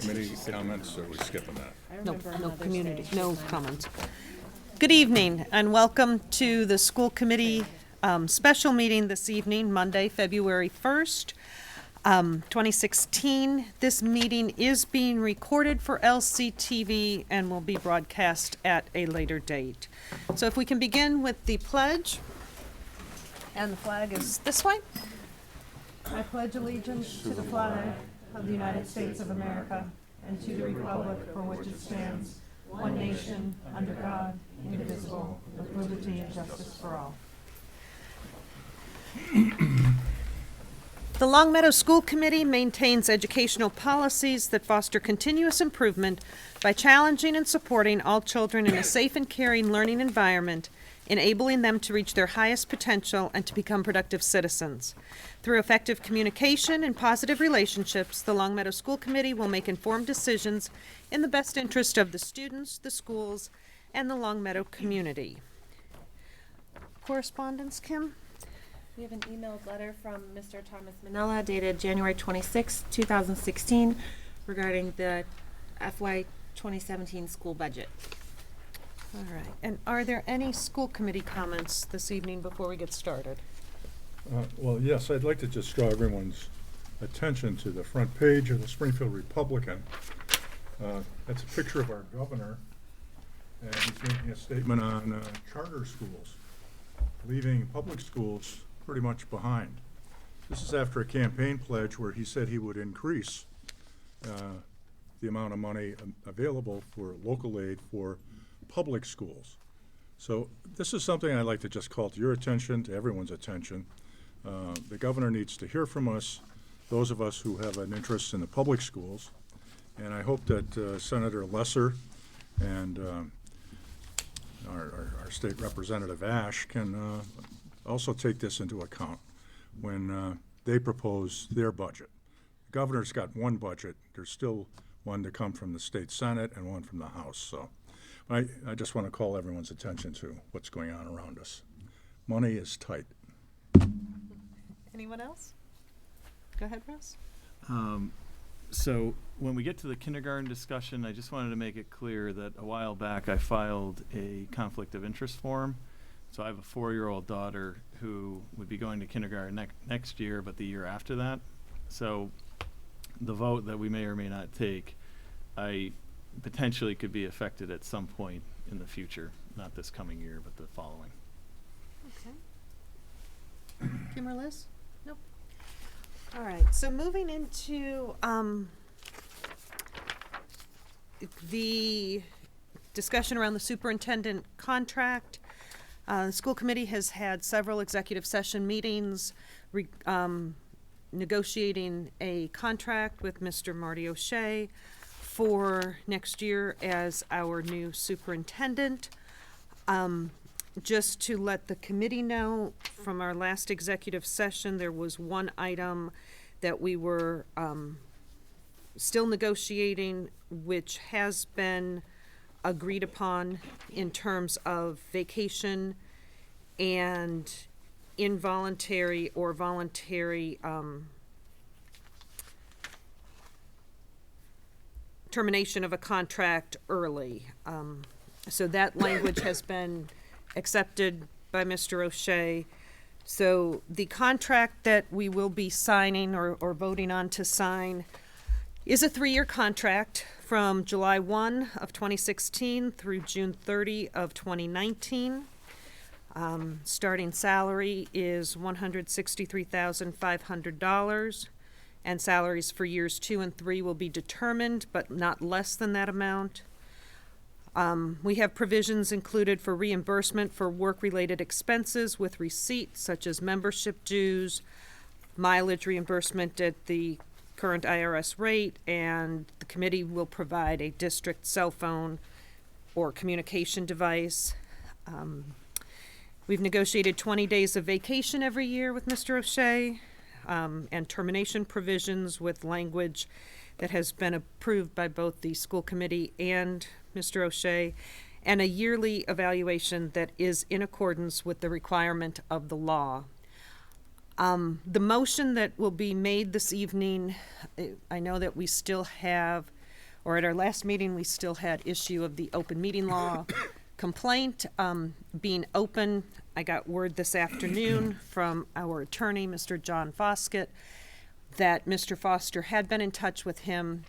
committee comments, or are we skipping that? No community, no comments. Good evening, and welcome to the school committee special meeting this evening, Monday, February 1st, 2016. This meeting is being recorded for LCTV and will be broadcast at a later date. So if we can begin with the pledge, and the flag is this way. I pledge allegiance to the flag of the United States of America and to the republic for which it stands, one nation, under God, indivisible, with liberty and justice for all. The Longmeadow School Committee maintains educational policies that foster continuous improvement by challenging and supporting all children in a safe and caring learning environment, enabling them to reach their highest potential and to become productive citizens. Through effective communication and positive relationships, the Longmeadow School Committee will make informed decisions in the best interest of the students, the schools, and the Longmeadow community. Correspondence, Kim? We have an emailed letter from Mr. Thomas Manella dated January 26, 2016 regarding the FY 2017 school budget. All right. And are there any school committee comments this evening before we get started? Well, yes, I'd like to just draw everyone's attention to the front page of the Springfield Republican. That's a picture of our governor, and he's making a statement on charter schools, leaving public schools pretty much behind. This is after a campaign pledge where he said he would increase the amount of money available for local aid for public schools. So this is something I'd like to just call to your attention, to everyone's attention. The governor needs to hear from us, those of us who have an interest in the public schools, and I hope that Senator Lesser and our state representative Ash can also take this into account when they propose their budget. The governor's got one budget. There's still one to come from the state Senate and one from the House. So I just want to call everyone's attention to what's going on around us. Money is tight. Anyone else? Go ahead, Russ. So when we get to the kindergarten discussion, I just wanted to make it clear that a while back I filed a conflict of interest form. So I have a 4-year-old daughter who would be going to kindergarten next year, but the year after that. So the vote that we may or may not take, I potentially could be affected at some point in the future, not this coming year, but the following. Okay. Kim or Liz? Nope. All right, so moving into the discussion around the superintendent contract. The school committee has had several executive session meetings negotiating a contract with Mr. Marty O'Shea for next year as our new superintendent. Just to let the committee know, from our last executive session, there was one item that we were still negotiating, which has been agreed upon in terms of vacation and involuntary or voluntary termination of a contract early. So that language has been accepted by Mr. O'Shea. So the contract that we will be signing or voting on to sign is a 3-year contract from July 1 of 2016 through June 30 of 2019. Starting salary is $163,500, and salaries for years 2 and 3 will be determined, but not less than that amount. We have provisions included for reimbursement for work-related expenses with receipts, such as membership dues, mileage reimbursement at the current IRS rate, and the committee will provide a district cell phone or communication device. We've negotiated 20 days of vacation every year with Mr. O'Shea, and termination provisions with language that has been approved by both the school committee and Mr. O'Shea, and a yearly evaluation that is in accordance with the requirement of the law. The motion that will be made this evening, I know that we still have or at our last meeting, we still had issue of the open meeting law complaint being open. I got word this afternoon from our attorney, Mr. John Foskett, that Mr. Foster had been in touch with him.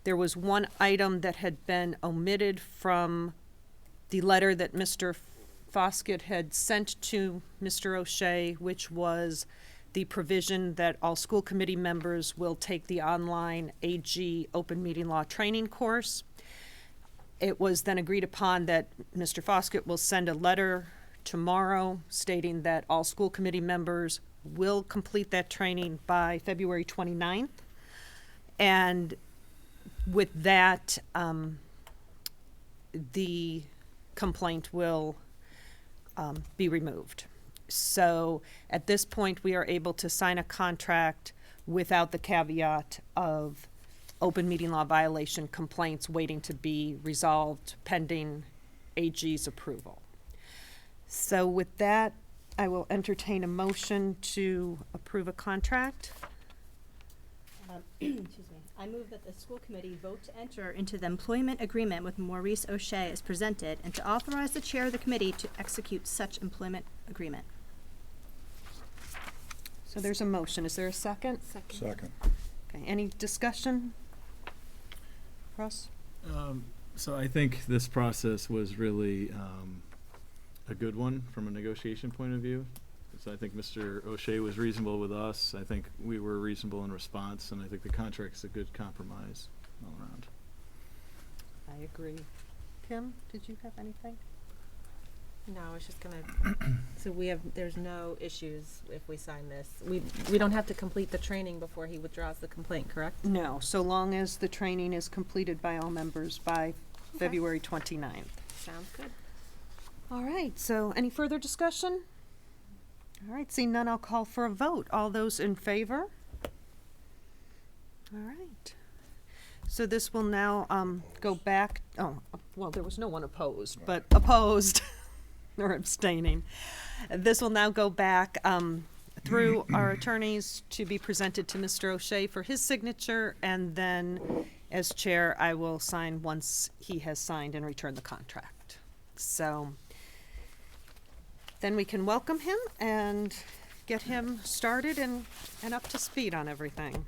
There was one item that had been omitted from the letter that Mr. Foskett had sent to Mr. O'Shea, which was the provision that all school committee members will take the online AG open meeting law training course. It was then agreed upon that Mr. Foskett will send a letter tomorrow stating that all school committee members will complete that training by February 29th. And with that, the complaint will be removed. So at this point, we are able to sign a contract without the caveat of open meeting law violation complaints waiting to be resolved pending AG's approval. So with that, I will entertain a motion to approve a contract. Excuse me. I move that the school committee vote to enter into the employment agreement with Maurice O'Shea as presented and to authorize the chair of the committee to execute such employment agreement. So there's a motion. Is there a second? Second. Okay, any discussion? Russ? So I think this process was really a good one from a negotiation point of view. So I think Mr. O'Shea was reasonable with us. I think we were reasonable in response, and I think the contract's a good compromise all around. I agree. Kim, did you have anything? No, I was just gonna, so there's no issues if we sign this. We don't have to complete the training before he withdraws the complaint, correct? No, so long as the training is completed by all members by Okay. February 29th. Sounds good. All right, so any further discussion? All right, seeing none, I'll call for a vote. All those in favor? All right. So this will now go back, well, there was no one opposed, but opposed or abstaining. This will now go back through our attorneys to be presented to Mr. O'Shea for his signature, and then as chair, I will sign once he has signed and returned the contract. So then we can welcome him and get him started and up to speed on everything.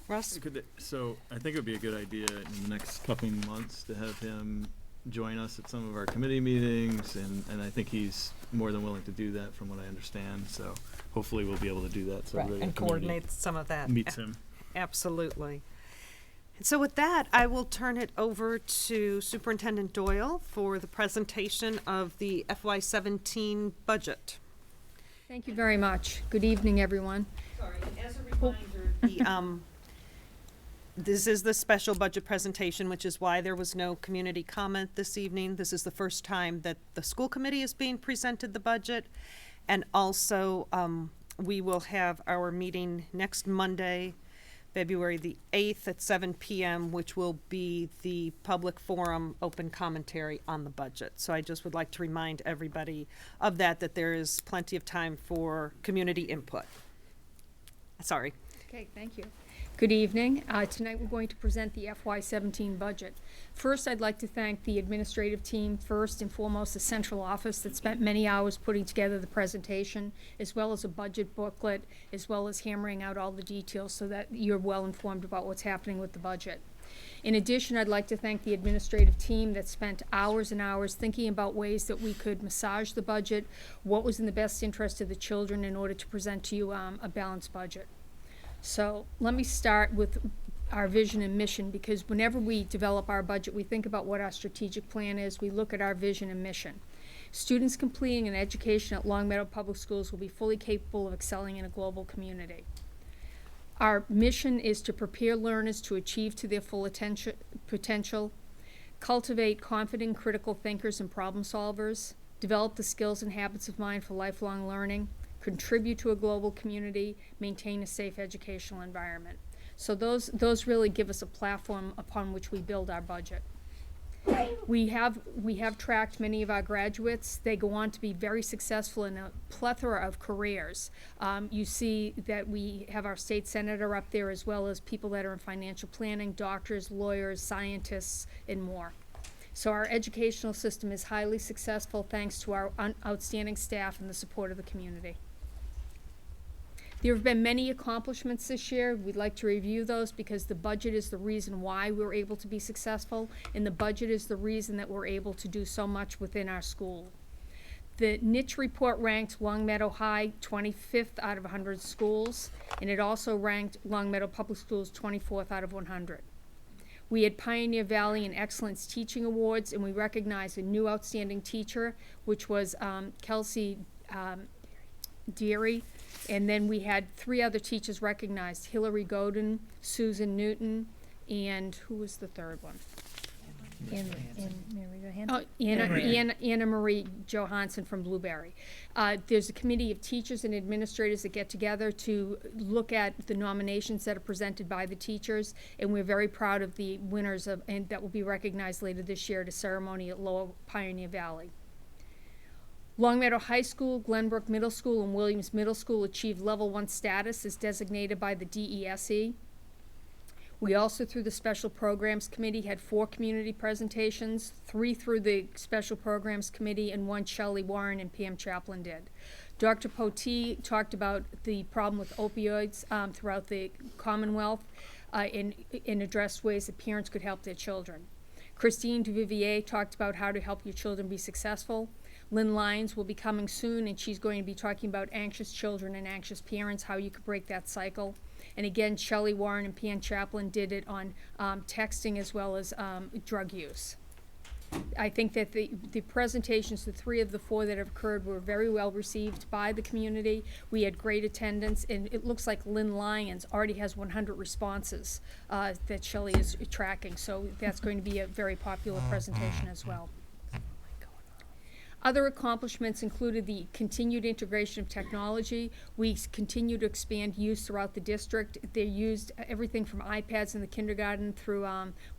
Russ? So I think it would be a good idea in the next couple months to have him join us at some of our committee meetings, and I think he's more than willing to do that from what I understand. So hopefully we'll be able to do that. So Right, everybody in and the community coordinate some of that. meets him. Absolutely. And so with that, I will turn it over to Superintendent Doyle for the presentation of the FY17 budget. Thank you very much. Good evening, everyone. Sorry, as a reminder, this is the special budget presentation, which is why there was no community comment this evening. This is the first time that the school committee is being presented the budget. And also, we will have our meeting next Monday, February the 8th at 7 p.m., which will be the public forum open commentary on the budget. So I just would like to remind everybody of that there is plenty of time for community input. Sorry. Okay, thank you. Good evening. Tonight we're going to present the FY17 budget. First, I'd like to thank the administrative team, first and foremost the central office that spent many hours putting together the presentation, as well as a budget booklet, as well as hammering out all the details so that you're well informed about what's happening with the budget. In addition, I'd like to thank the administrative team that spent hours and hours thinking about ways that we could massage the budget, what was in the best interest of the children in order to present to you a balanced budget. So let me start with our vision and mission, because whenever we develop our budget, we think about what our strategic plan is. We look at our vision and mission. Students completing an education at Longmeadow Public Schools will be fully capable of excelling in a global community. Our mission is to prepare learners to achieve to their full potential, cultivate confident critical thinkers and problem solvers, develop the skills and habits of mind for lifelong learning, contribute to a global community, maintain a safe educational environment. So those really give us a platform upon which we build our budget. We have tracked many of our graduates. They go on to be very successful in a plethora of careers. You see that we have our state senator up there, as well as people that are in financial planning, doctors, lawyers, scientists, and more. So our educational system is highly successful thanks to our outstanding staff and the support of the community. There have been many accomplishments this year. We'd like to review those because the budget is the reason why we were able to be successful, and the budget is the reason that we're able to do so much within our school. The niche report ranked Long Meadow High 25th out of 100 schools, and it also ranked Long Meadow Public Schools 24th out of 100. We had Pioneer Valley and Excellence Teaching Awards, and we recognized a new outstanding teacher, which was Kelsey Deary. And then we had 3 other teachers recognized: Hillary Godin, Susan Newton, and who was the third one? Anna Marie Johansson from Blueberry. There's a committee of teachers and administrators that get together to look at the nominations that are presented by the teachers, and we're very proud of the winners and that will be recognized later this year at a ceremony at Lower Pioneer Valley. Long Meadow High School, Glenbrook Middle School, and Williams Middle School achieved Level 1 status as designated by the DESE. We also, through the Special Programs Committee, had 4 community presentations, 3 through the Special Programs Committee, and 1 Shelley Warren and Pam Chaplin did. Dr. Potee talked about the problem with opioids throughout the Commonwealth and addressed ways that parents could help their children. Christine DeVivier talked about how to help your children be successful. Lynn Lyons will be coming soon, and she's going to be talking about anxious children and anxious parents, how you could break that cycle. And again, Shelley Warren and Pam Chaplin did it on texting as well as drug use. I think that the presentations, the 3 of the 4 that have occurred, were very well received by the community. We had great attendance, and it looks like Lynn Lyons already has 100 responses that Shelley is tracking, so that's going to be a very popular presentation as well. Other accomplishments included the continued integration of technology. We continue to expand use throughout the district. They used everything from iPads in the kindergarten through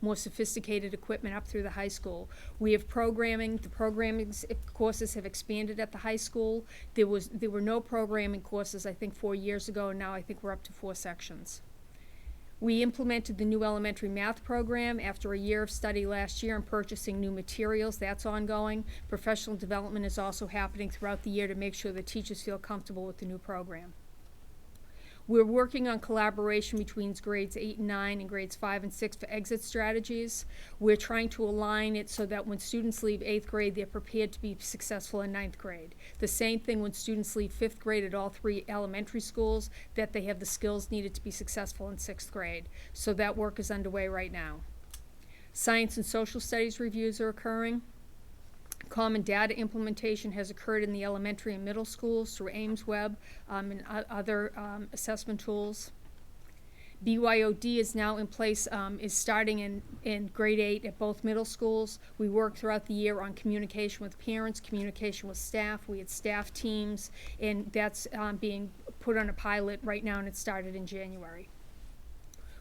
more sophisticated equipment up through the high school. We have programming. The programming courses have expanded at the high school. There were no programming courses, I think, 4 years ago, and now I think we're up to 4 sections. We implemented the new elementary math program after a year of study last year and purchasing new materials. That's ongoing. Professional development is also happening throughout the year to make sure that teachers feel comfortable with the new program. We're working on collaboration between grades 8 and 9 and grades 5 and 6 for exit strategies. We're trying to align it so that when students leave 8th grade, they're prepared to be successful in 9th grade. The same thing when students leave 5th grade at all 3 elementary schools, that they have the skills needed to be successful in 6th grade. So that work is underway right now. Science and social studies reviews are occurring. Common data implementation has occurred in the elementary and middle schools through Ames Web and other assessment tools. BYOD is now in place, is starting in grade 8 at both middle schools. We worked throughout the year on communication with parents, communication with staff. We had staff teams, and that's being put on a pilot right now, and it started in January.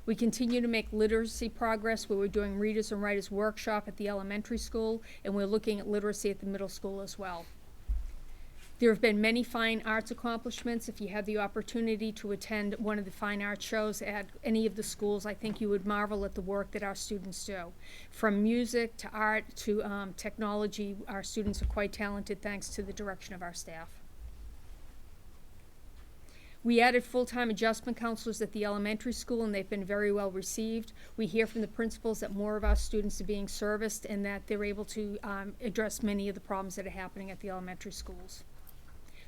We continue to make literacy progress, where we're doing Readers and Writers workshop at the elementary school, and we're looking at literacy at the middle school as well. There have been many fine arts accomplishments. If you had the opportunity to attend one of the fine arts shows at any of the schools, I think you would marvel at the work that our students do. From music to art to technology, our students are quite talented thanks to the direction of our staff. We added full-time adjustment counselors at the elementary school, and they've been very well received. We hear from the principals that more of our students are being serviced and that they're able to address many of the problems that are happening at the elementary schools.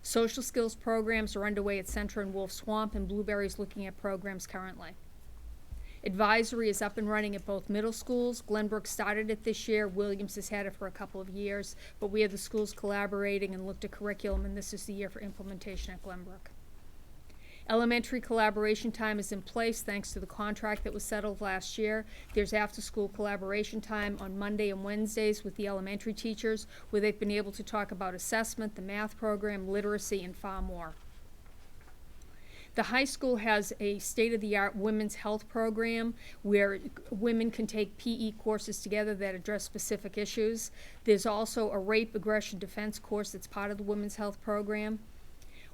Social skills programs are underway at Centra and Wolf Swamp, and Blueberry's looking at programs currently. Advisory is up and running at both middle schools. Glenbrook started it this year. Williams has had it for a couple of years, but we have the schools collaborating and looked at curriculum, and this is the year for implementation at Glenbrook. Elementary collaboration time is in place thanks to the contract that was settled last year. There's after-school collaboration time on Monday and Wednesdays with the elementary teachers, where they've been able to talk about assessment, the math program, literacy, and far more. The high school has a state-of-the-art women's health program where women can take PE courses together that address specific issues. There's also a rape aggression defense course that's part of the women's health program.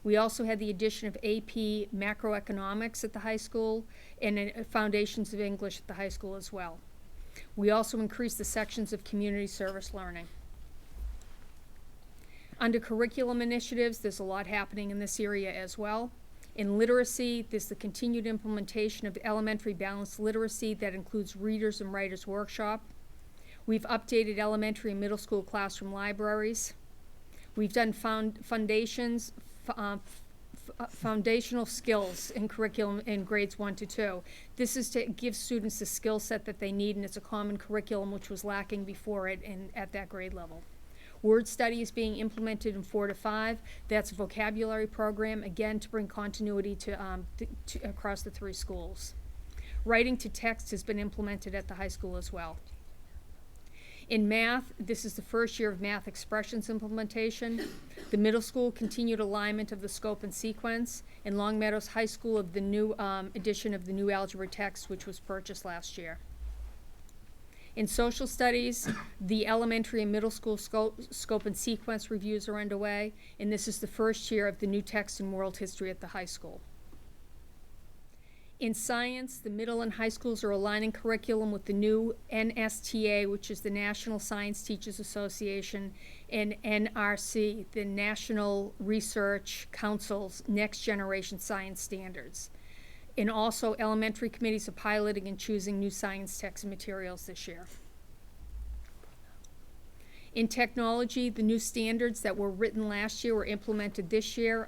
We also had the addition of AP macroeconomics at the high school and foundations of English at the high school as well. We also increased the sections of community service learning. Under curriculum initiatives, there's a lot happening in this area as well. In literacy, there's the continued implementation of elementary balanced literacy that includes readers and writers workshop. We've updated elementary and middle school classroom libraries. We've done foundational skills in curriculum in grades 1 to 2. This is to give students the skill set that they need, and it's a common curriculum which was lacking before it at that grade level. Word study is being implemented in 4 to 5. That's a vocabulary program, again, to bring continuity to across the 3 schools. Writing to text has been implemented at the high school as well. In math, this is the first year of math expressions implementation. The middle school continued alignment of the scope and sequence. In Long Meadows High School of the new edition of the new algebra text, which was purchased last year. In social studies, the elementary and middle school scope and sequence reviews are underway, and this is the first year of the new text in world history at the high school. In science, the middle and high schools are aligning curriculum with the new NSTA, which is the National Science Teachers Association, and NRC, the National Research Council's Next Generation Science Standards. And also, elementary committees are piloting and choosing new science texts and materials this year. In technology, the new standards that were written last year were implemented this year.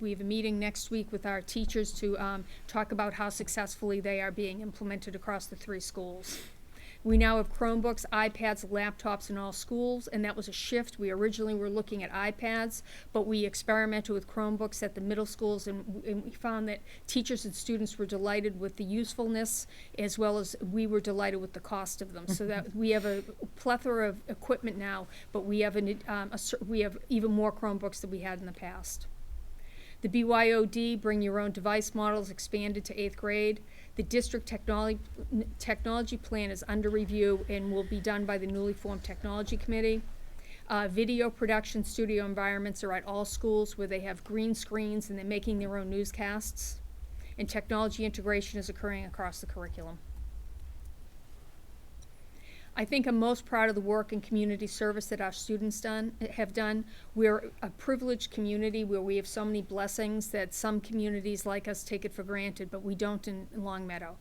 We have a meeting next week with our teachers to talk about how successfully they are being implemented across the 3 schools. We now have Chromebooks, iPads, laptops in all schools, and that was a shift. We originally were looking at iPads, but we experimented with Chromebooks at the middle schools, and we found that teachers and students were delighted with the usefulness, as well as we were delighted with the cost of them. So that we have a plethora of equipment now, but we have even more Chromebooks than we had in the past. The BYOD, Bring Your Own Device models, expanded to 8th grade. The district technology plan is under review and will be done by the newly formed technology committee. Video production studio environments are at all schools where they have green screens and they're making their own newscasts. And technology integration is occurring across the curriculum. I think I'm most proud of the work in community service that our students have done. We're a privileged community where we have so many blessings that some communities like us take it for granted, but we don't in Long Meadow.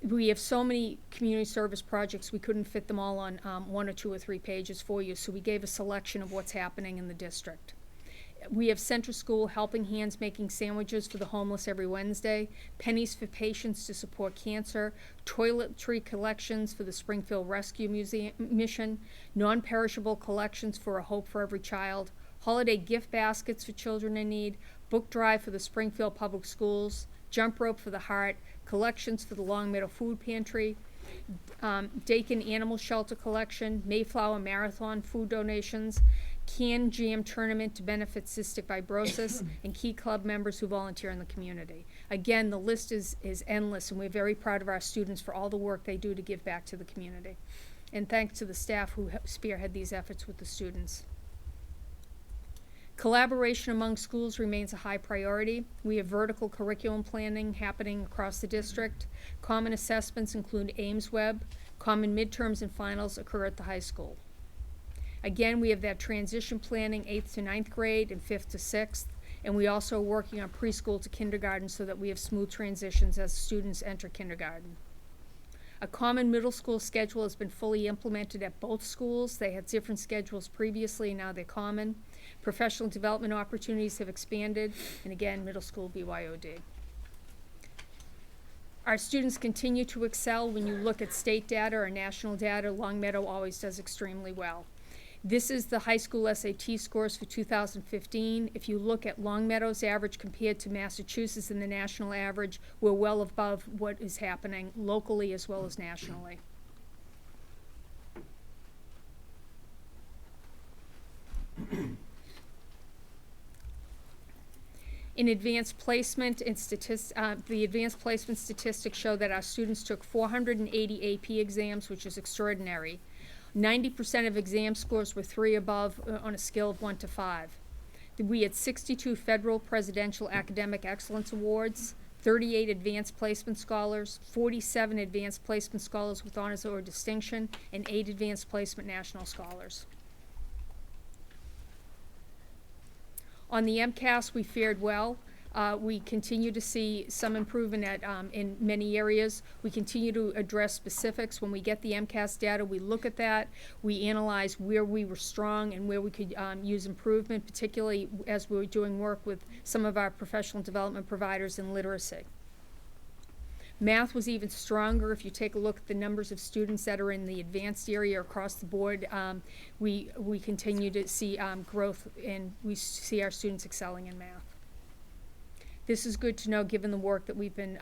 We have so many community service projects, we couldn't fit them all on 1 or 2 or 3 pages for you, so we gave a selection of what's happening in the district. We have Central School Helping Hands making sandwiches for the homeless every Wednesday, Pennies for Patients to support cancer, toiletry collections for the Springfield Rescue Mission, non-perishable collections for A Hope for Every Child, holiday gift baskets for children in need, book drive for the Springfield Public Schools, jump rope for the Heart, collections for the Long Meadow Food Pantry, Dakin Animal Shelter collection, Mayflower Marathon food donations, Can Jam tournament to benefit cystic fibrosis, and key club members who volunteer in the community. Again, the list is endless, and we're very proud of our students for all the work they do to give back to the community. And thanks to the staff who spearhead these efforts with the students. Collaboration among schools remains a high priority. We have vertical curriculum planning happening across the district. Common assessments include Ames Web. Common midterms and finals occur at the high school. Again, we have that transition planning 8th to 9th grade and 5th to 6th, and we also are working on preschool to kindergarten so that we have smooth transitions as students enter kindergarten. A common middle school schedule has been fully implemented at both schools. They had different schedules previously, and now they're common. Professional development opportunities have expanded, and again, middle school BYOD. Our students continue to excel. When you look at state data or national data, Long Meadow always does extremely well. This is the high school SAT scores for 2015. If you look at Long Meadow's average compared to Massachusetts and the national average, we're well above what is happening locally as well as nationally. In advanced placement and the advanced placement statistics show that our students took 480 AP exams, which is extraordinary. 90% of exam scores were 3 above on a scale of 1 to 5. We had 62 federal presidential academic excellence awards, 38 advanced placement scholars, 47 advanced placement scholars with honors or distinction, and 8 advanced placement national scholars. On the MCAS, we fared well. We continue to see some improvement in many areas. We continue to address specifics. When we get the MCAS data, we look at that. We analyze where we were strong and where we could use improvement, particularly as we were doing work with some of our professional development providers in literacy. Math was even stronger. If you take a look at the numbers of students that are in the advanced area across the board, we continue to see growth, and we see our students excelling in math. This is good to know given the work that we've been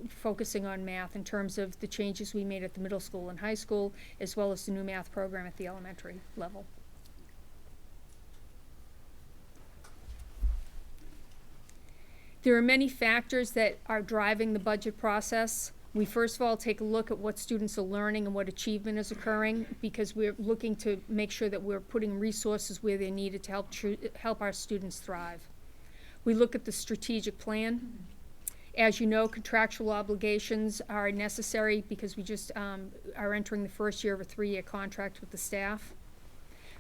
focusing on math in terms of the changes we made at the middle school and high school, as well as the new math program at the elementary level. There are many factors that are driving the budget process. We first of all take a look at what students are learning and what achievement is occurring, because we're looking to make sure that we're putting resources where they're needed to help our students thrive. We look at the strategic plan. As you know, contractual obligations are necessary because we just are entering the first year of a 3-year contract with the staff.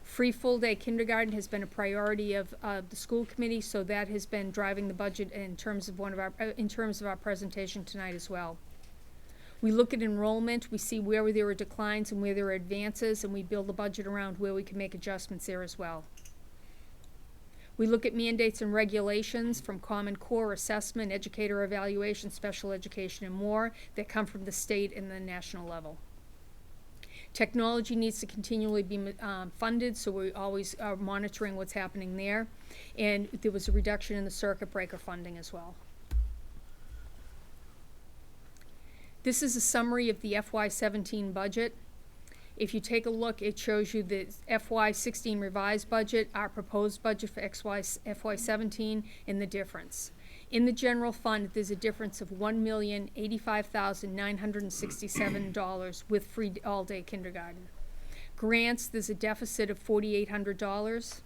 Free full-day kindergarten has been a priority of the school committee, so that has been driving the budget in terms of our presentation tonight as well. We look at enrollment. We see where there are declines and where there are advances, and we build the budget around where we can make adjustments there as well. We look at mandates and regulations from Common Core, assessment, educator evaluation, special education, and more that come from the state and the national level. Technology needs to continually be funded, so we always are monitoring what's happening there. And there was a reduction in the circuit breaker funding as well. This is a summary of the FY17 budget. If you take a look, it shows you the FY16 revised budget, our proposed budget for FY17, and the difference. In the general fund, there's a difference of $1,085,967 with free all-day kindergarten. Grants, there's a deficit of $4,800.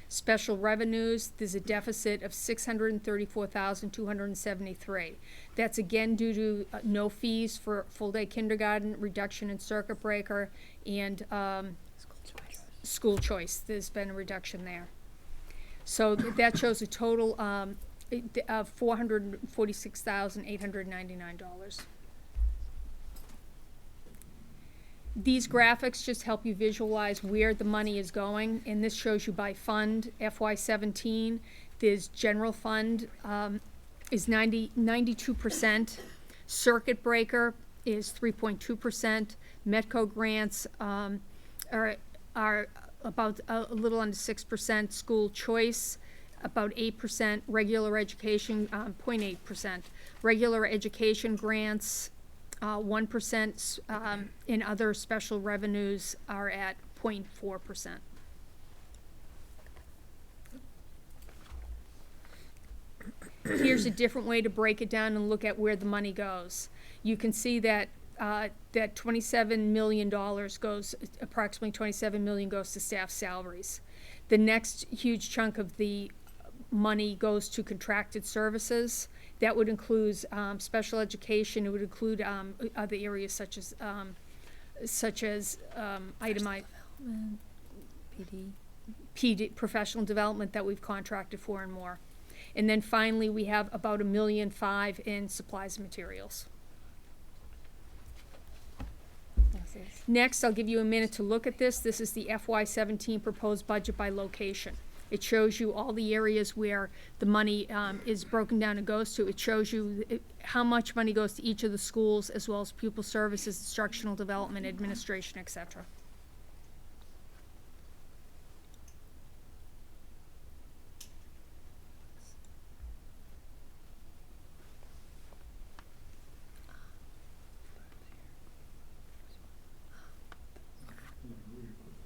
Special revenues, there's a deficit of $634,273. That's again due to no fees for full-day kindergarten, reduction in circuit breaker, and school choice. There's been a reduction there. So that shows a total of $446,899. These graphics just help you visualize where the money is going, and this shows you by fund. FY17, there's general fund is 92%. Circuit breaker is 3.2%. Metco grants are about a little under 6%. School choice, about 8%. Regular education, 0.8%. Regular education grants, 1%, in other special revenues are at 0.4%. Here's a different way to break it down and look at where the money goes. You can see that that $27 million goes, approximately $27 million goes to staff salaries. The next huge chunk of the money goes to contracted services. That would include special education. It would include other areas such as itemized PD, professional development that we've contracted for and more. And then finally, we have about $1.5 million in supplies and materials. Next, I'll give you a minute to look at this. This is the FY17 proposed budget by location. It shows you all the areas where the money is broken down and goes to. It shows you how much money goes to each of the schools, as well as pupil services, instructional development, administration, etc.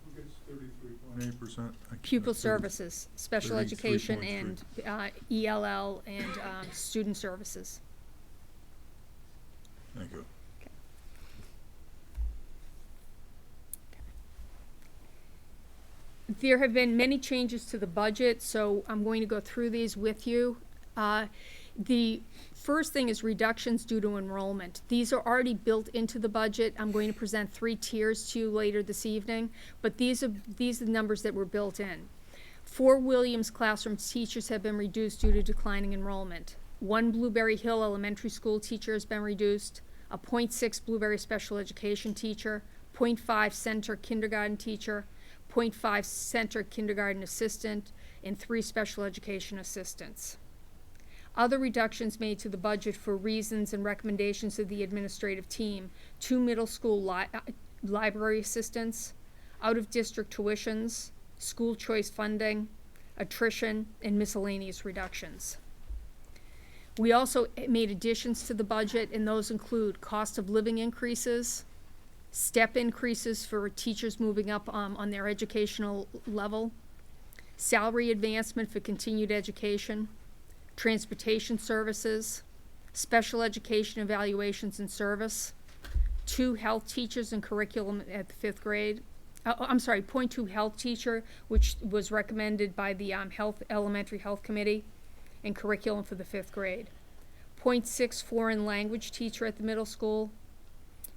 Who gets 33 points? 1.8%. Pupil services, special education and, ELL and, student services. Thank you. There have been many changes to the budget, so I'm going to go through these with you. The first thing is reductions due to enrollment. These are already built into the budget. I'm going to present 3 tiers to you later this evening, but these are the numbers that were built in. 4 Williams classroom teachers have been reduced due to declining enrollment. 1 Blueberry Hill Elementary School teacher has been reduced, a .6 Blueberry Special Education teacher, .5 Center Kindergarten teacher, .5 Center Kindergarten assistant, and 3 special education assistants. Other reductions made to the budget for reasons and recommendations of the administrative team: 2 middle school library assistants, out-of-district tuitions, school choice funding, attrition, and miscellaneous reductions. We also made additions to the budget, and those include cost of living increases, step increases for teachers moving up on their educational level, salary advancement for continued education, transportation services, special education evaluations and service, 2 health teachers in curriculum at the 5th grade. .2 health teacher, which was recommended by the elementary health committee, and curriculum for the 5th grade. .6 foreign language teacher at the middle school,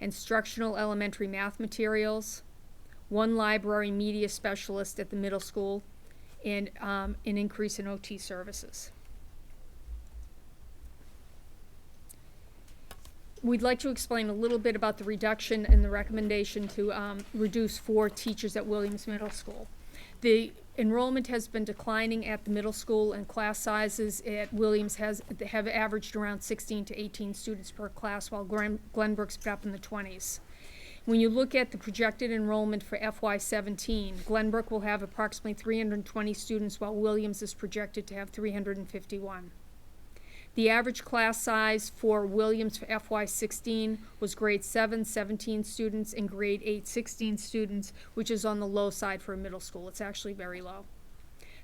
instructional elementary math materials, 1 library media specialist at the middle school, and an increase in OT services. We'd like to explain a little bit about the reduction and the recommendation to reduce 4 teachers at Williams Middle School. The enrollment has been declining at the middle school, and class sizes at Williams have averaged around 16 to 18 students per class, while Glenbrook's been up in the 20s. When you look at the projected enrollment for FY17, Glenbrook will have approximately 320 students, while Williams is projected to have 351. The average class size for Williams for FY16 was grade 7, 17 students, and grade 8, 16 students, which is on the low side for a middle school. It's actually very low.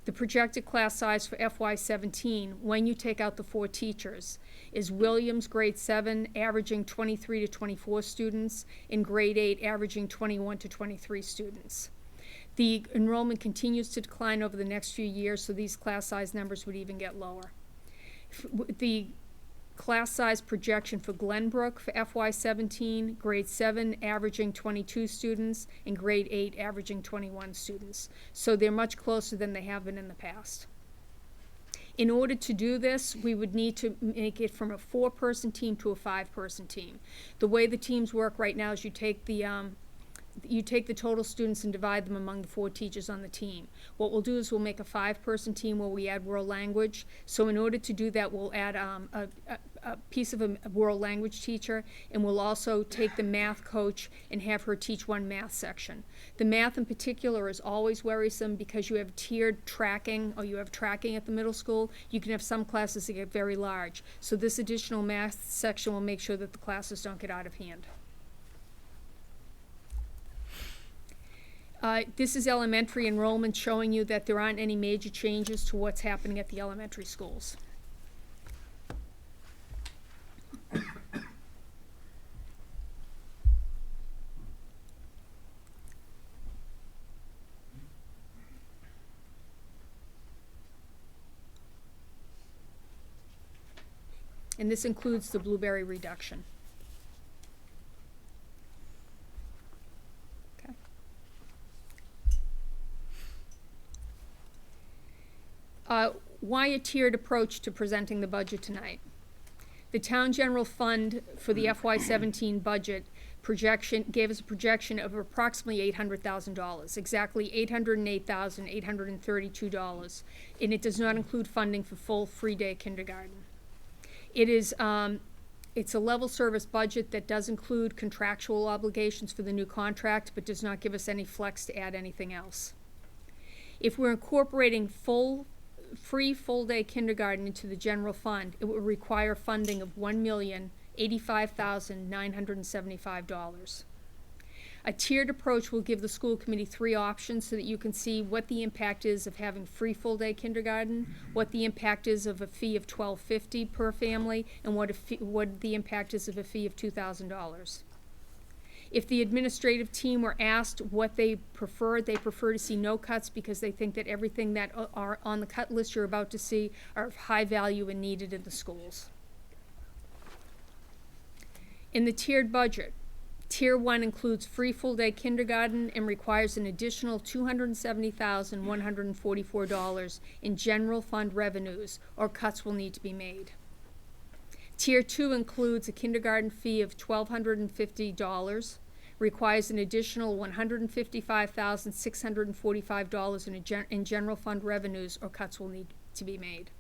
The projected class size for FY17, when you take out the 4 teachers, is Williams grade 7 averaging 23 to 24 students, and grade 8 averaging 21 to 23 students. The enrollment continues to decline over the next few years, so these class size numbers would even get lower. The class size projection for Glenbrook for FY17, grade 7 averaging 22 students, and grade 8 averaging 21 students. So they're much closer than they have been in the past. In order to do this, we would need to make it from a 4-person team to a 5-person team. The way the teams work right now is you take the total students and divide them among the 4 teachers on the team. What we'll do is we'll make a 5-person team where we add world language. So in order to do that, we'll add a piece of a world language teacher, and we'll also take the math coach and have her teach 1 math section. The math in particular is always worrisome because you have tiered tracking, or you have tracking at the middle school. You can have some classes that get very large. So this additional math section will make sure that the classes don't get out of hand. This is elementary enrollment, showing you that there aren't any major changes to what's happening at the elementary schools. And this includes the Blueberry reduction. Why a tiered approach to presenting the budget tonight? The town general fund for the FY17 budget projection gave us a projection of approximately $800,000, exactly $808,832, and it does not include funding for full free-day kindergarten. It's a level service budget that does include contractual obligations for the new contract, but does not give us any flex to add anything else. If we're incorporating free full-day kindergarten into the general fund, it would require funding of $1,085,975. A tiered approach will give the school committee 3 options so that you can see what the impact is of having free full-day kindergarten, what the impact is of a fee of $12.50 per family, and what the impact is of a fee of $2,000. If the administrative team were asked what they prefer to see no cuts because they think that everything that are on the cut list you're about to see are of high value and needed in the schools. In the tiered budget, Tier 1 includes free full-day kindergarten and requires an additional $270,144 in general fund revenues, or cuts will need to be made. Tier 2 includes a kindergarten fee of $1,250, requires an additional $155,645 in general fund revenues, or cuts will need to be made.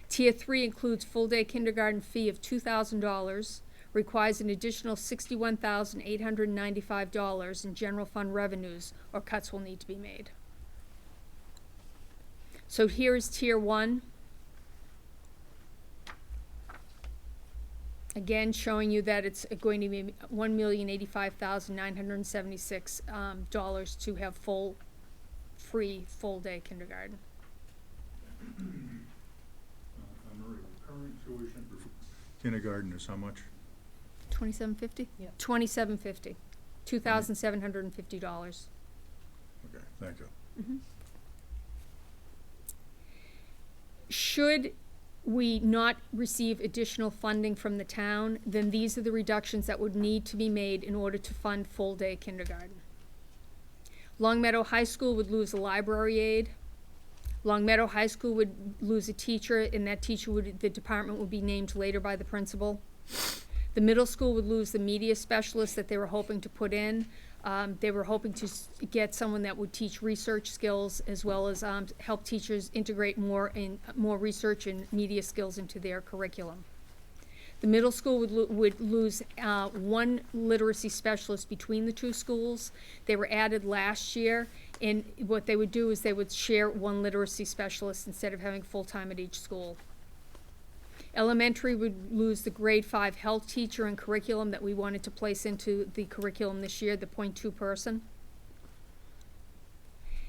Tier 3 includes full-day kindergarten fee of $2,000, requires an additional $61,895 in general fund revenues, or cuts will need to be made. So here is Tier 1. Again, showing you that it's going to be $1,085,976 to have free full-day kindergarten. Marie, the current tuition for kindergarten is how much? $2,750? Yeah. $2,750. $2,750. Okay, thank you. Should we not receive additional funding from the town, then these are the reductions that would need to be made in order to fund full-day kindergarten. Long Meadow High School would lose a library aide. Long Meadow High School would lose a teacher, and that teacher the department would be named later by the principal. The middle school would lose the media specialist that they were hoping to put in. They were hoping to get someone that would teach research skills as well as help teachers integrate more research and media skills into their curriculum. The middle school would lose 1 literacy specialist between the 2 schools. They were added last year, and what they would do is they would share 1 literacy specialist instead of having full-time at each school. Elementary would lose the grade 5 health teacher and curriculum that we wanted to place into the curriculum this year, the .2 person.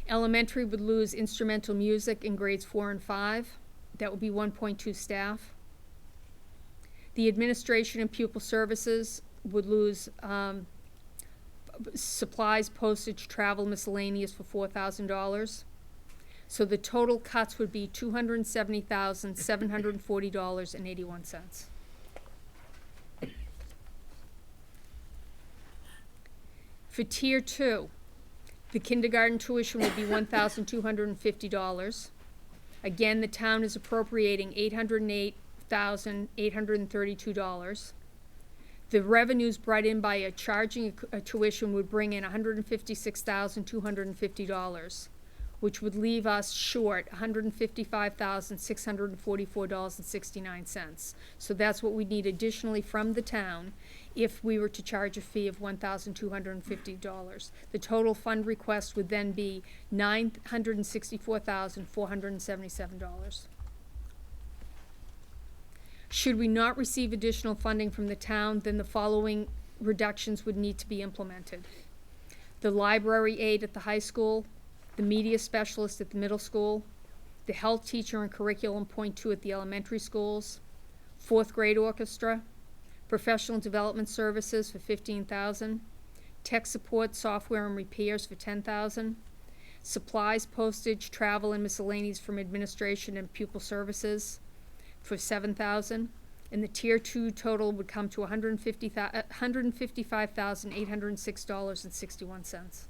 Elementary would lose instrumental music in grades 4 and 5. That would be 1.2 staff. The administration and pupil services would lose supplies, postage, travel, miscellaneous for $4,000. So the total cuts would be $270,740.81. For Tier 2, the kindergarten tuition would be $1,250. Again, the town is appropriating $808,832. The revenues brought in by charging a tuition would bring in $156,250. Which would leave us short $155,644.69. So that's what we need additionally from the town if we were to charge a fee of $1,250. The total fund request would then be $964,477. Should we not receive additional funding from the town, then the following reductions would need to be implemented. The library aide at the high school, the media specialist at the middle school, the health teacher and curriculum .2 at the elementary schools, 4th grade orchestra, professional development services for $15,000, tech support, software and repairs for $10,000, supplies, postage, travel and miscellaneous from administration and pupil services for $7,000, and the Tier 2 total would come to $155,806.61.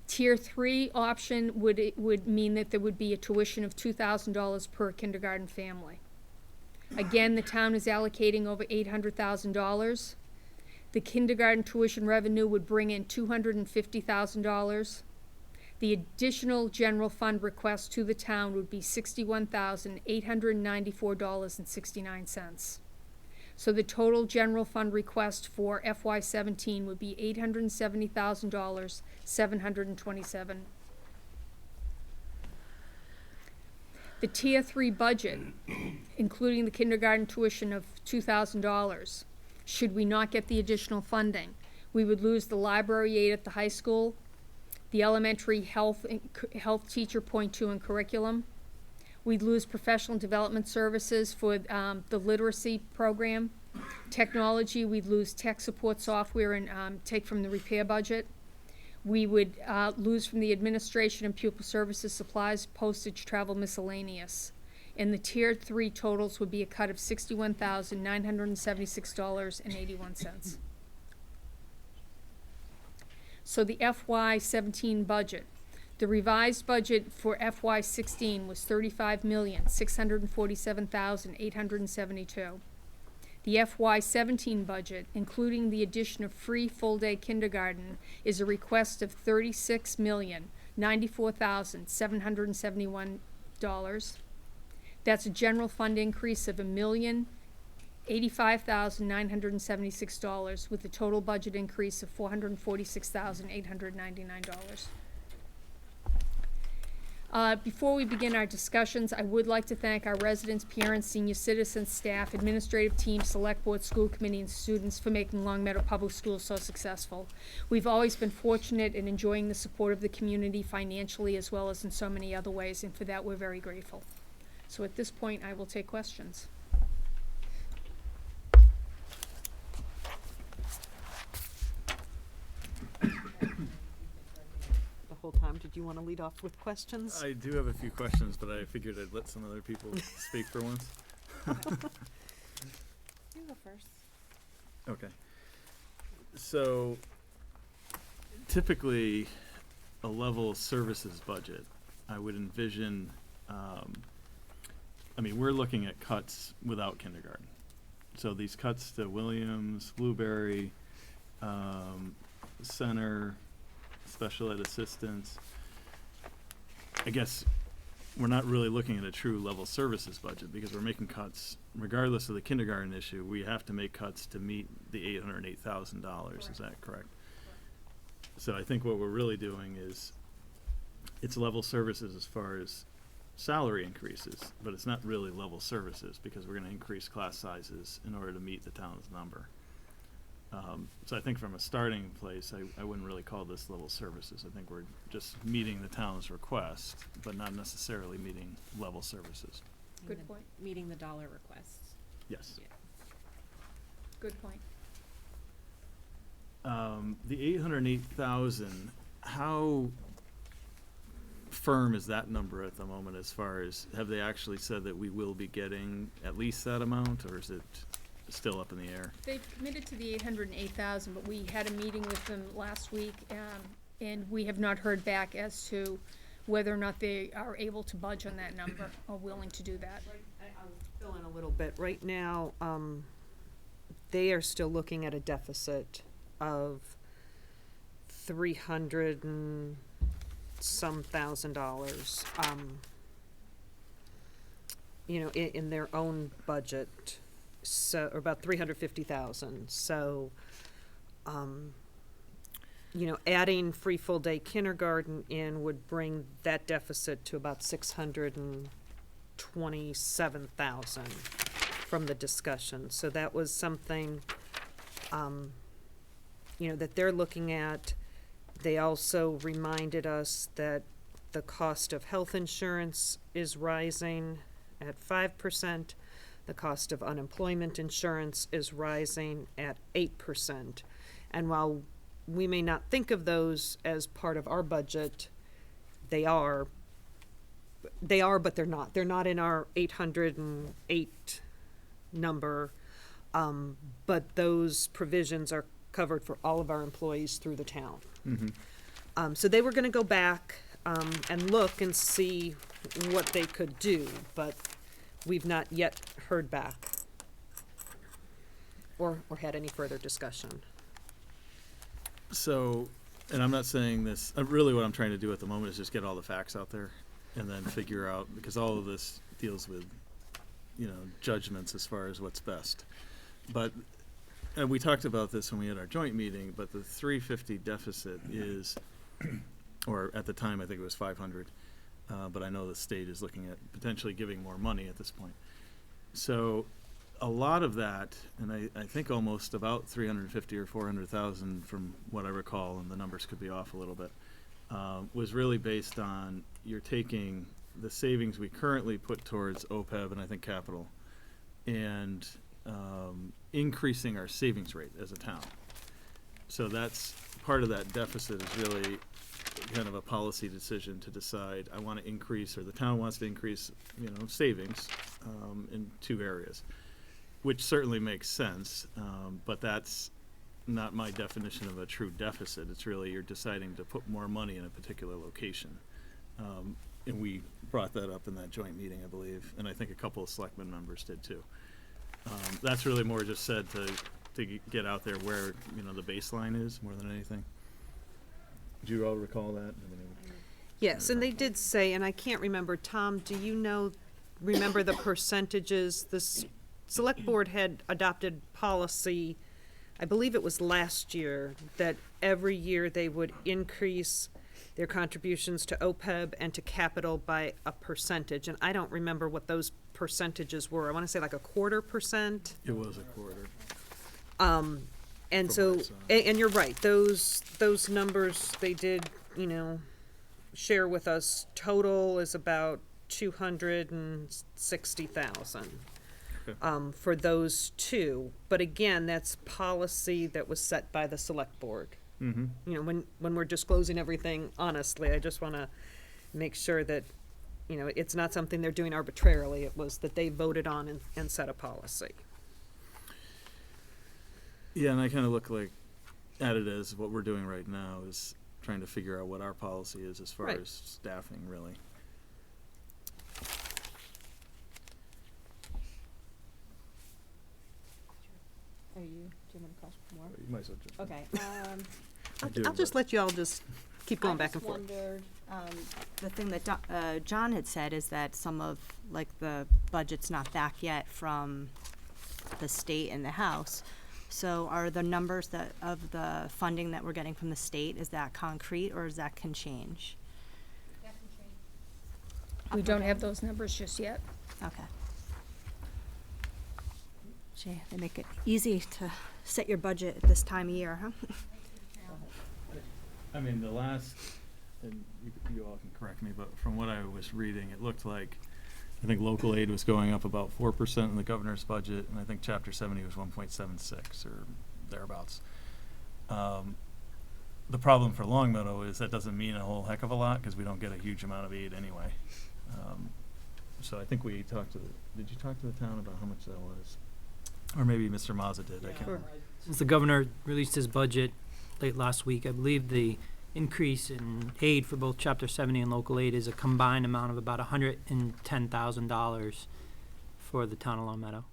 Tier 3 option would mean that there would be a tuition of $2,000 per kindergarten family. Again, the town is allocating over $800,000. The kindergarten tuition revenue would bring in $250,000. The additional general fund request to the town would be $61,894.69. So the total general fund request for FY17 would be $870,727. The Tier 3 budget, including the kindergarten tuition of $2,000, Should we not get the additional funding, we would lose the library aide at the high school, the elementary health teacher .2 in curriculum. We'd lose professional development services for the literacy program. Technology, we'd lose tech support software and take from the repair budget. We would lose from the administration and pupil services, supplies, postage, travel, miscellaneous. And the tier 3 totals would be a cut of $61,976.81. So the FY17 budget. The revised budget for FY16 was $35,647,872. The FY17 budget, including the addition of free full-day kindergarten, is a request of $36,094,771. That's a general fund increase of $1,085,976, with a total budget increase of $446,899. Before we begin our discussions, I would like to thank our residents, parents, senior citizens, staff, administrative team, select board, school committee, and students for making Long Meadow Public Schools so successful. We've always been fortunate in enjoying the support of the community financially as well as in so many other ways, and for that we're very grateful. So at this point, I will take questions. The whole time, did you want to lead off with questions? I do have a few questions, but I figured I'd let some other people speak for once. You go first. Okay. So typically, a level services budget, I would envision, we're looking at cuts without kindergarten. So these cuts to Williams, Blueberry, Center, special ed assistants, I guess we're not really looking at a true level services budget because we're making cuts regardless of the kindergarten issue. We have to make cuts to meet the $808,000. Is that correct? So I think what we're really doing is it's level services as far as salary increases, but it's not really level services because we're going to increase class sizes in order to meet the town's number. So I think from a starting place, I wouldn't really call this level services. I think we're just meeting the town's request, but not necessarily meeting level services. Good point. Meeting the dollar requests. Yes. Yeah. Good point. The 808,000, how firm is that number at the moment as far as, have they actually said that we will be getting at least that amount, or is it still up in the air? They've committed to the 808,000, but we had a meeting with them last week, and we have not heard back as to whether or not they are able to budge on that number or willing to do that. I'll fill in a little bit. Right now, they are still looking at a deficit of $300 and some $1,000, in their own budget. So, or about 350,000. So, adding free full day kindergarten in would bring that deficit to about 627,000 from the discussion. So that was something, that they're looking at. They also reminded us that the cost of health insurance is rising at 5%. The cost of unemployment insurance is rising at 8%. And while we may not think of those as part of our budget, they are, but they're not. They're not in our 808 number, but those provisions are covered for all of our employees through the town. Mm-hmm. So they were gonna go back, and look and see what they could do, but we've not yet heard back or had any further discussion. So, and I'm not saying this, really what I'm trying to do at the moment is just get all the facts out there and then figure out, because all of this deals with, judgments as far as what's best. But, and we talked about this when we had our joint meeting, but the 350 deficit is, or at the time I think it was 500, but I know the state is looking at potentially giving more money at this point. So a lot of that, and I think almost about 350 or 400,000 from what I recall, and the numbers could be off a little bit, was really based on you're taking the savings we currently put towards OPEB and I think capital, and increasing our savings rate as a town. So that's part of that deficit is really kind of a policy decision to decide I want to increase, or the town wants to increase, savings in two areas, which certainly makes sense, but that's not my definition of a true deficit. It's really you're deciding to put more money in a particular location. And we brought that up in that joint meeting, I believe, and I think a couple of selectmen members did too. That's really more just said to get out there where, the baseline is more than anything. Do you all recall that? Yes, and they did say, and I can't remember, Tom, do you remember the percentages? The select board had adopted policy, I believe it was last year, that every year they would increase their contributions to OPEB and to capital by a percentage, and I don't remember what those percentages were. I want to say like 1/4%. It was a quarter. And From so, our side. and you're right, those numbers they did, share with us. Total is about 260,000 Okay. for those two. But again, that's policy that was set by the select board. Mm-hmm. When we're disclosing everything honestly, I just want to make sure that, it's not something they're doing arbitrarily. It was that they voted on and set a policy. Yeah, and I kind of look at it as what we're doing right now is trying to figure out what our policy is as far Right. as staffing, really. Do you want to question more? You might as well jump in. Okay, I do, I'll just but- let you all just keep going back and forth. I just wondered, the thing that John had said is that some of, the budget's not back yet from the state and the House. So are the numbers of the funding that we're getting from the state, is that concrete or is that can change? We don't have those numbers just yet. Okay. Gee, they make it easy to set your budget at this time of year, huh? I mean, the last, and you all can correct me, but from what I was reading, it looked like, I think local aid was going up about 4% in the governor's budget, and I think Chapter 70 was 1.76 or thereabouts. The problem for Longmeadow is that doesn't mean a whole heck of a lot because we don't get a huge amount of aid anyway. So I think we talked did you talk to the town about how much that was? Or maybe Mr. Mazza did, I can't Sure. remember. Since the governor released his budget late last week, I believe the increase in aid for both Chapter 70 and local aid is a combined amount of about $110,000 for the town of Longmeadow.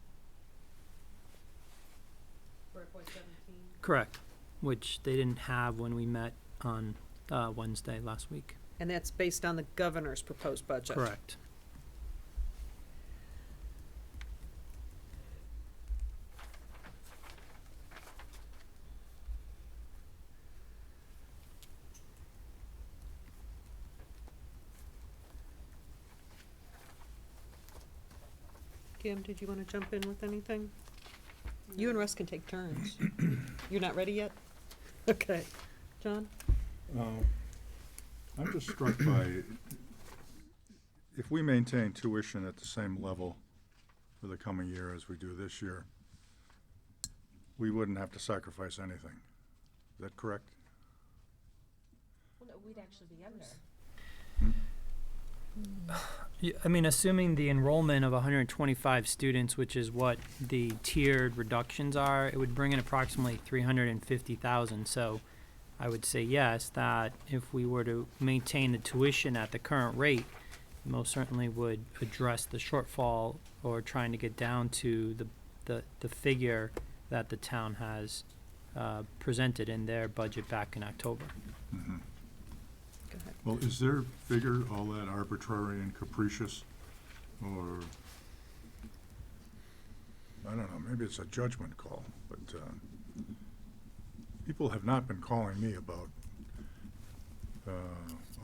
For FY17. Correct, which they didn't have when we met on Wednesday last week. And that's based on the governor's proposed budget. Correct. Kim, did you want to jump in with anything? You and Russ can take turns. You're not ready yet? Okay. John? I'm just struck by, if we maintain tuition at the same level for the coming year as we do this year, we wouldn't have to sacrifice anything. Is that correct? Well, no, we'd actually be under. I mean, assuming the enrollment of 125 students, which is what the tiered reductions are, it would bring in approximately 350,000. So I would say yes, that if we were to maintain the tuition at the current rate, most certainly would address the shortfall or trying to get down to the figure that the town has presented in their budget back in October. Mhm. Go ahead. Well, is their figure all that arbitrary and capricious? Or, I don't know, maybe it's a judgment call, but people have not been calling me about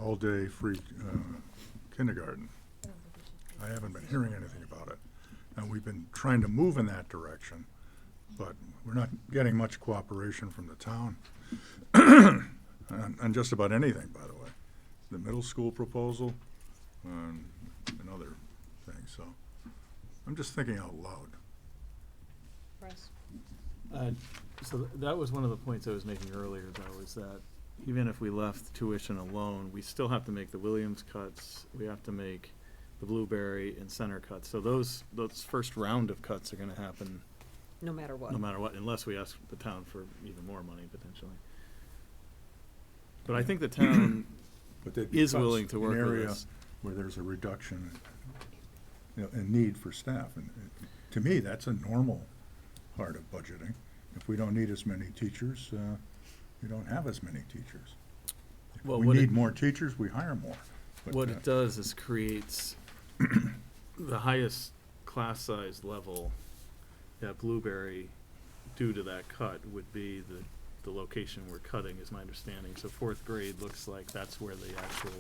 all-day free kindergarten. I haven't been hearing anything about it. and we've been trying to move in that direction, but we're not getting much cooperation from the town on just about anything, by the way. The middle school proposal and other things, so I'm just thinking out loud. So that was one of the points I was making earlier, though, is that even if we left tuition alone, we still have to make the Williams cuts, we have to make the Blueberry and Center cuts. So those first round of cuts are gonna happen No matter what. no matter what, unless we ask the town for even more money potentially. But I think the town But they'd be is cuts willing to in work with area us. where there's a reduction, in need for staff. And to me, that's a normal part of budgeting. If we don't need as many teachers, we don't have as many teachers. If Well, we what need it- more teachers, we hire more. But, What it does is creates the highest class size level at Blueberry due to that cut would be the location we're cutting, is my understanding. So fourth grade looks like that's where the actual,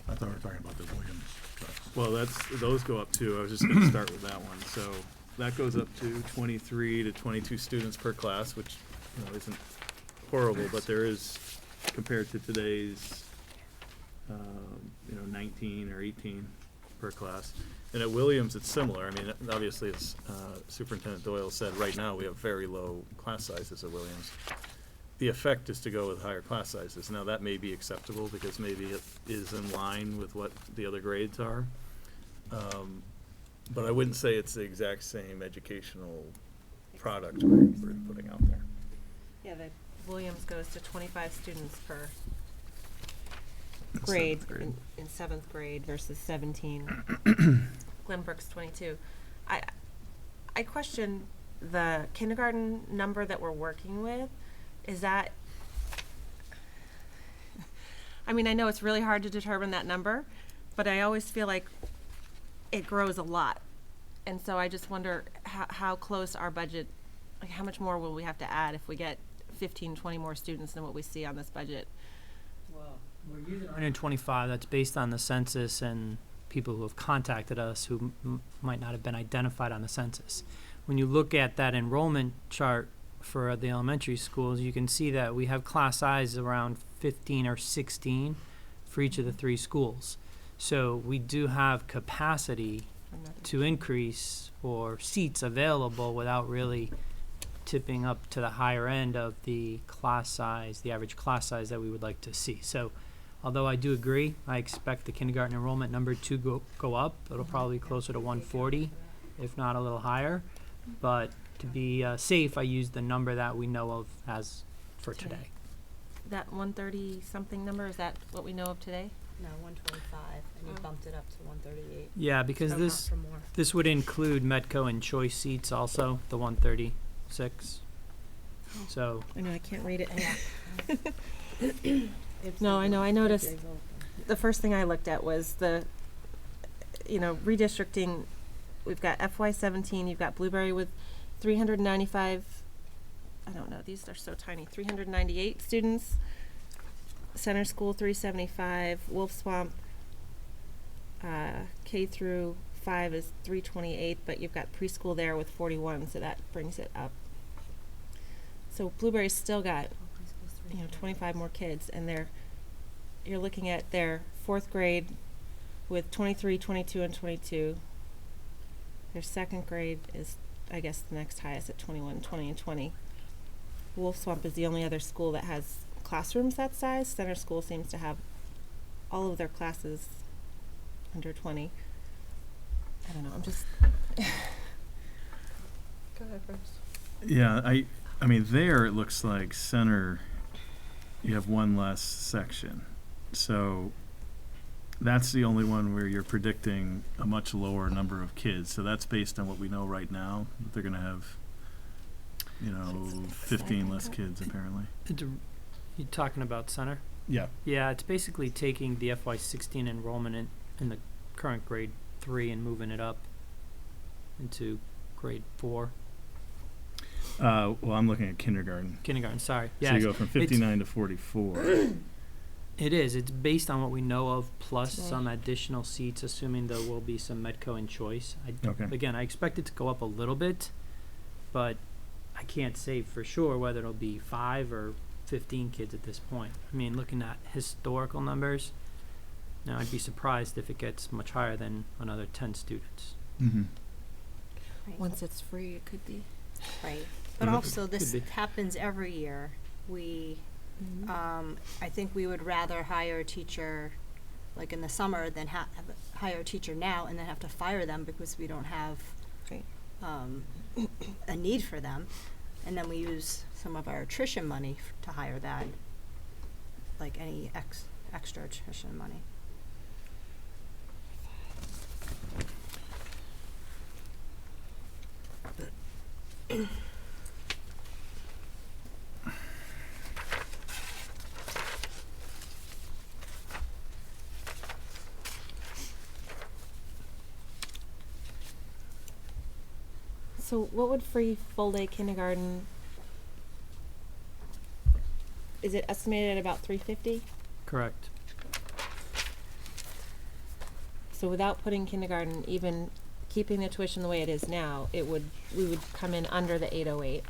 I thought we were talking about the Williams cuts. well, those go up too. I was just gonna start with that one. So that goes up to 23 to 22 students per class, which, isn't horrible, but there is, compared to today's, 19 or 18 per class. And at Williams, it's similar. I mean, obviously, as Superintendent Doyle said, right now, we have very low class sizes at Williams. The effect is to go with higher class sizes. Now, that may be acceptable because maybe it is in line with what the other grades are. But I wouldn't say it's the exact same educational product we're putting out there. Yeah, the Williams goes to 25 students per In grade seventh grade. in seventh grade versus 17. Glenbrook's 22. I question the kindergarten number that we're working with. Is that, I mean, I know it's really hard to determine that number, but I always feel like it grows a lot. And so I just wonder how close our budget, like how much more will we have to add if we get 15, 20 more students than what we see on this budget? Well, we're using 125, that's based on the census and people who have contacted us who might not have been identified on the census. When you look at that enrollment chart for the elementary schools, you can see that we have class size around 15 or 16 for each of the three schools. So we do have capacity to increase or seats available without really tipping up to the higher end of the class size, the average class size that we would like to see. So although I do agree, I expect the kindergarten enrollment number to go up. It'll probably be closer to 140, if not a little higher. But to be safe, I used the number that we know of as for today. That 130 something number, is that what we know of today? No, 125, and you Oh. bumped it up to 138. Yeah, because So this not for more. this would include Medco and choice seats also, the 136. So I know, I can't read it. It's No, I know, I noticed, It's open. the first thing I looked at was the, redistricting. We've got FY17, you've got Blueberry with 395, I don't know, these are so tiny, 398 students. Center School 375, Wolf Swamp, K through 5 is 328, but you've got preschool there with 41, so that brings it up. So Blueberry's still got 25 more kids, and you're looking at their fourth grade with 23, 22, and 22. Their second grade is, I guess, the next highest at 21, 20, and 20. Wolf Swamp is the only other school that has classrooms that size. Center School seems to have all of their classes under 20. I don't know, I'm just. Go ahead first. Yeah, I mean, there it looks like Center, you have one less section. So that's the only one where you're predicting a much lower number of kids. So that's based on what we know right now, that they're gonna have, 15 less kids apparently. you talking about center? Yeah. Yeah, it's basically taking the FY16 enrollment in the current grade 3 and moving it up into grade 4. Well, I'm looking at kindergarten. Kindergarten, sorry. So Yeah, you go from 59 to 44. It is. It's based on what we know of, plus Right. some additional seats, assuming there will be some Medco and Choice. Okay. Again, I expect it to go up a little bit, but I can't say for sure whether it'll be 5 or 15 kids at this point. I mean, looking at historical numbers, now I'd be surprised if it gets much higher than another 10 students. Mm-hmm. Once it's free, it could be. Right. But Mhm. also, this Could be. happens every year. We, I think we would rather hire a teacher, like in the summer, than hire a teacher now and then have to fire them because we don't have, Right. a need for them. And then we use some of our attrition money to hire that, like any extra attrition money. So what would free full-day kindergarten, is it estimated at about 350? Correct. So without putting kindergarten, even keeping the tuition the way it is now, we would come in under the 808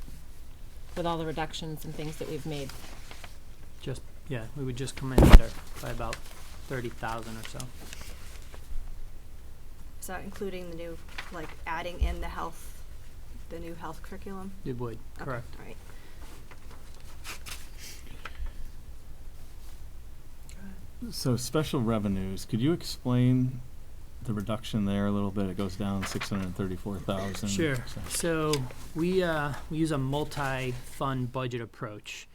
with all the reductions and things that we've made. Yeah, we would just come in under by about 30,000 or so. Is that including the new, like adding in the new health curriculum? It would, Okay, correct. all right. So special revenues, could you explain the reduction there a little bit? It goes down 634,000. Sure. So we use a multi-fund budget approach.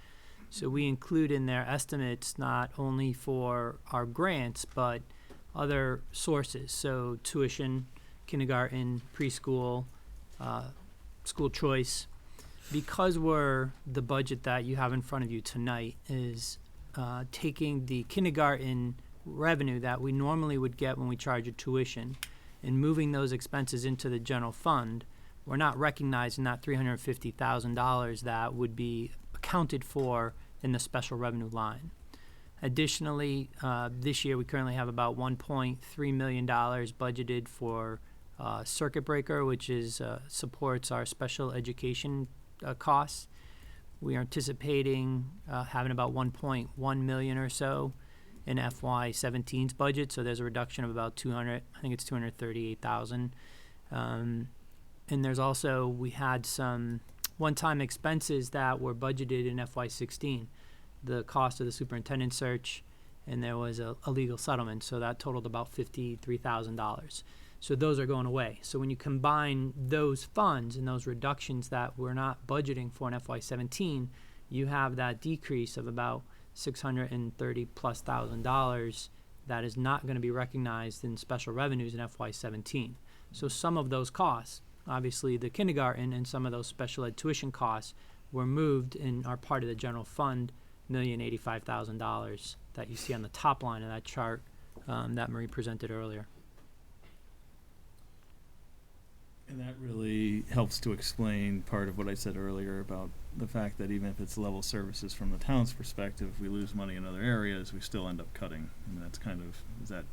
So we include in there estimates not only for our grants, but other sources. So tuition, kindergarten, preschool, school choice. Because the budget that you have in front of you tonight is taking the kindergarten revenue that we normally would get when we charge a tuition and moving those expenses into the general fund, we're not recognizing that $350,000 that would be accounted for in the special revenue line. Additionally, this year we currently have about $1.3 million budgeted for circuit breaker, which supports our special education costs. We are anticipating having about 1.1 million or so in FY17's budget, so there's a reduction of about 238,000. And there's also, we had some one-time expenses that were budgeted in FY16, the cost of the superintendent search, and there was a legal settlement, so that totaled about $53,000. So those are going away. So when you combine those funds and those reductions that we're not budgeting for in FY17, you have that decrease of about $630,000+ that is not going to be recognized in special revenues in FY17. So some of those costs, obviously the kindergarten and some of those special ed tuition costs, were moved and are part of the general fund, $1,085,000 that you see on the top line of that chart that Marie presented earlier. And that really helps to explain part of what I said earlier about the fact that even if it's level services from the town's perspective, if we lose money in other areas, we still end up cutting. I mean, that's kind of, is that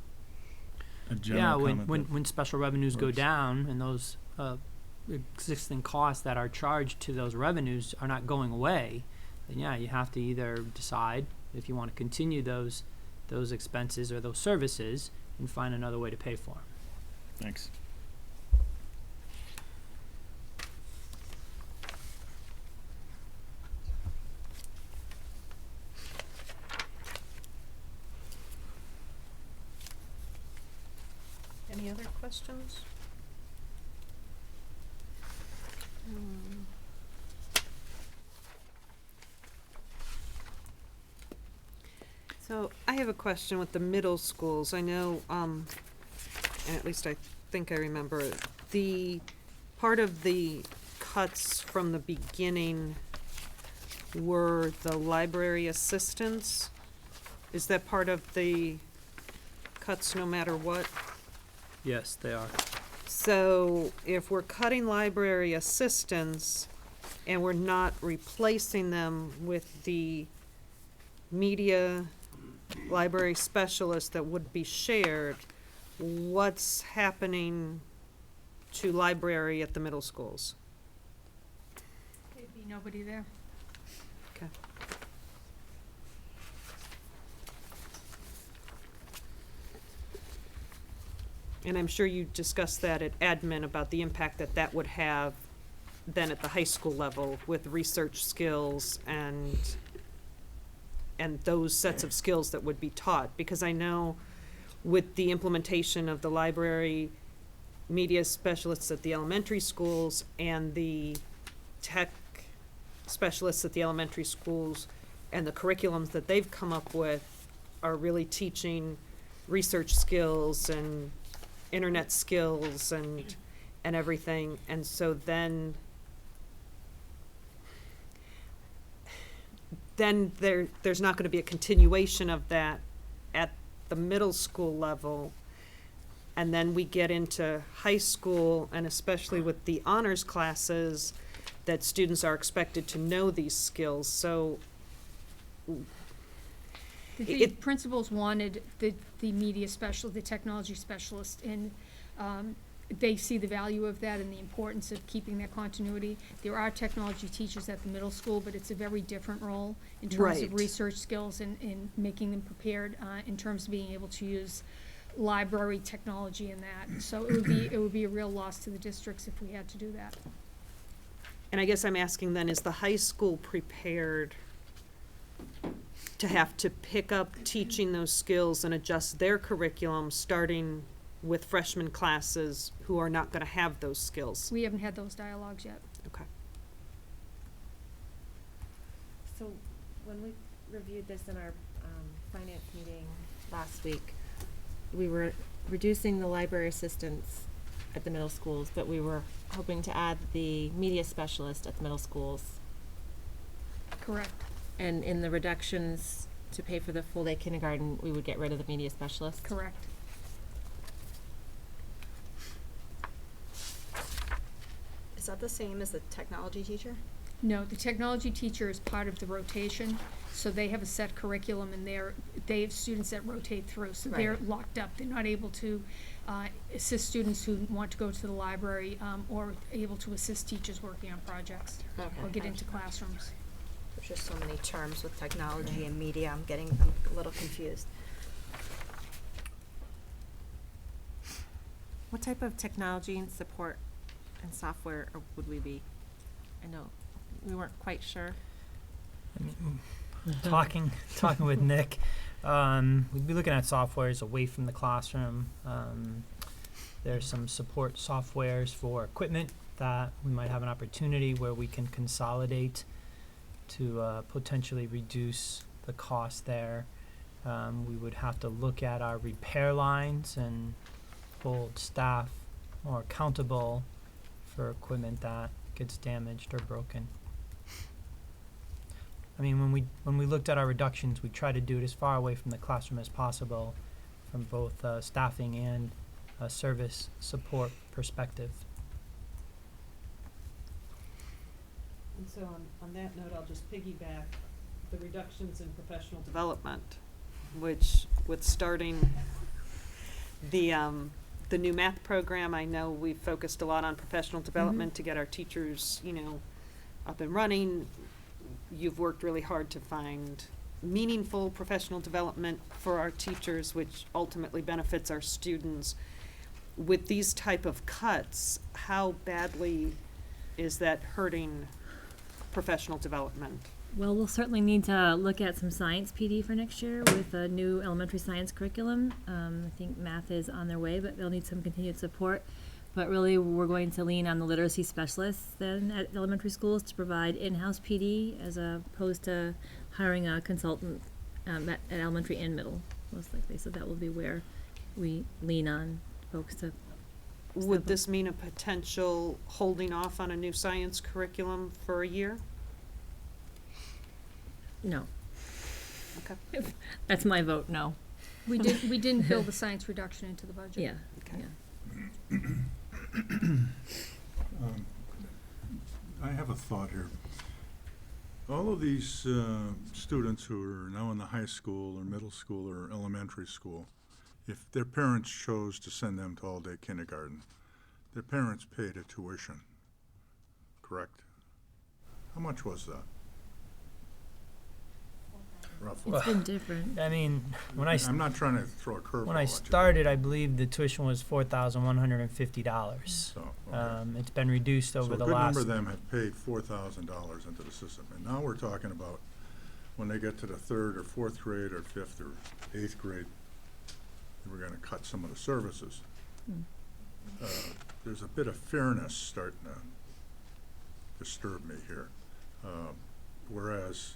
a general comment? When special revenues go works? down and those existing costs that are charged to those revenues are not going away, then yeah, you have to either decide if you want to continue those expenses or those services and find another way to pay for them. Thanks. Any other questions? So I have a question with the middle schools. I know, and at least I think I remember, the part of the cuts from the beginning were the library assistants. Is that part of the cuts no matter what? Yes, they are. So if we're cutting library assistants and we're not replacing them with the media library specialist that would be shared, what's happening to library at the middle schools? There'd be nobody there. Okay. And I'm sure you discussed that at admin about the impact that that would have then at the high school level with research skills and those sets of skills that would be taught. Because I know with the implementation of the library media specialists at the elementary schools and the tech specialists at the elementary schools and the curriculums that they've come up with are really teaching research skills and internet skills and everything. And so then there's not going to be a continuation of that at the middle school level. And then we get into high school, and especially with the honors classes, that students are expected to know these skills. So The principals wanted the media special, the technology specialist, and they see the value of that and the importance of keeping that continuity. There are technology teachers at the middle school, but it's a very different role in terms of Right. research skills and making them prepared in terms of being able to use library technology and that. So it would be a real loss to the districts if we had to do that. And I guess I'm asking then, is the high school prepared to have to pick up teaching those skills and adjust their curriculum, starting with freshman classes who are not going to have those skills? We haven't had those dialogues yet. Okay. So when we reviewed this in our finance meeting last week, we were reducing the library assistants at the middle schools, but we were hoping to add the media specialist at the middle schools. Correct. And in the reductions to pay for the full-day kindergarten, we would get rid of the media specialist. Correct. Is that the same as the technology teacher? No, the technology teacher is part of the rotation, so they have a set curriculum and they have students that rotate through, so they're Right. locked up. They're not able to assist students who want to go to the library or able to assist teachers working on projects or get into classrooms. There's just so many terms with technology and media, I'm a little confused. What type of technology and support and software would we be? I know, we weren't quite sure. I mean, talking with Nick, we'd be looking at softwares away from the classroom. There's some support softwares for equipment that we might have an opportunity where we can consolidate to potentially reduce the cost there. We would have to look at our repair lines and hold staff more accountable for equipment that gets damaged or broken. I mean, when we looked at our reductions, we tried to do it as far away from the classroom as possible, from both staffing and a service support perspective. And so on that note, I'll just piggyback the reductions in professional development, which with starting the new math program, I know we've focused a lot on professional development to get our teachers, up and running. You've worked really hard to find meaningful professional development for our teachers, which ultimately benefits our students. With these type of cuts, how badly is that hurting professional development? Well, we'll certainly need to look at some science PD for next year with a new elementary science curriculum. I think math is on their way, but they'll need some continued support. But really, we're going to lean on the literacy specialists then at elementary schools to provide in-house PD as opposed to hiring a consultant at elementary and middle, most likely. So that will be where we lean on folks to. Would this mean a potential holding off on a new science curriculum for a year? No. Okay. That's my vote, no. We didn't build the science reduction into the budget. Yeah. Okay. Yeah. I have a thought here. All of these students who are now in the high school or middle school or elementary school, if their parents chose to send them to all-day kindergarten, their parents paid a tuition, correct? How much was that? Roughly. It's been different. I mean, I'm not trying to throw a curveball when I at you. started, I believe the tuition was $4,150. So, okay. It's been reduced over the So a good last. number of them have paid $4,000 into the system. And now we're talking about when they get to the third or fourth grade or fifth or eighth grade, we're gonna cut some of the services. There's a bit of fairness starting to disturb me here. Whereas,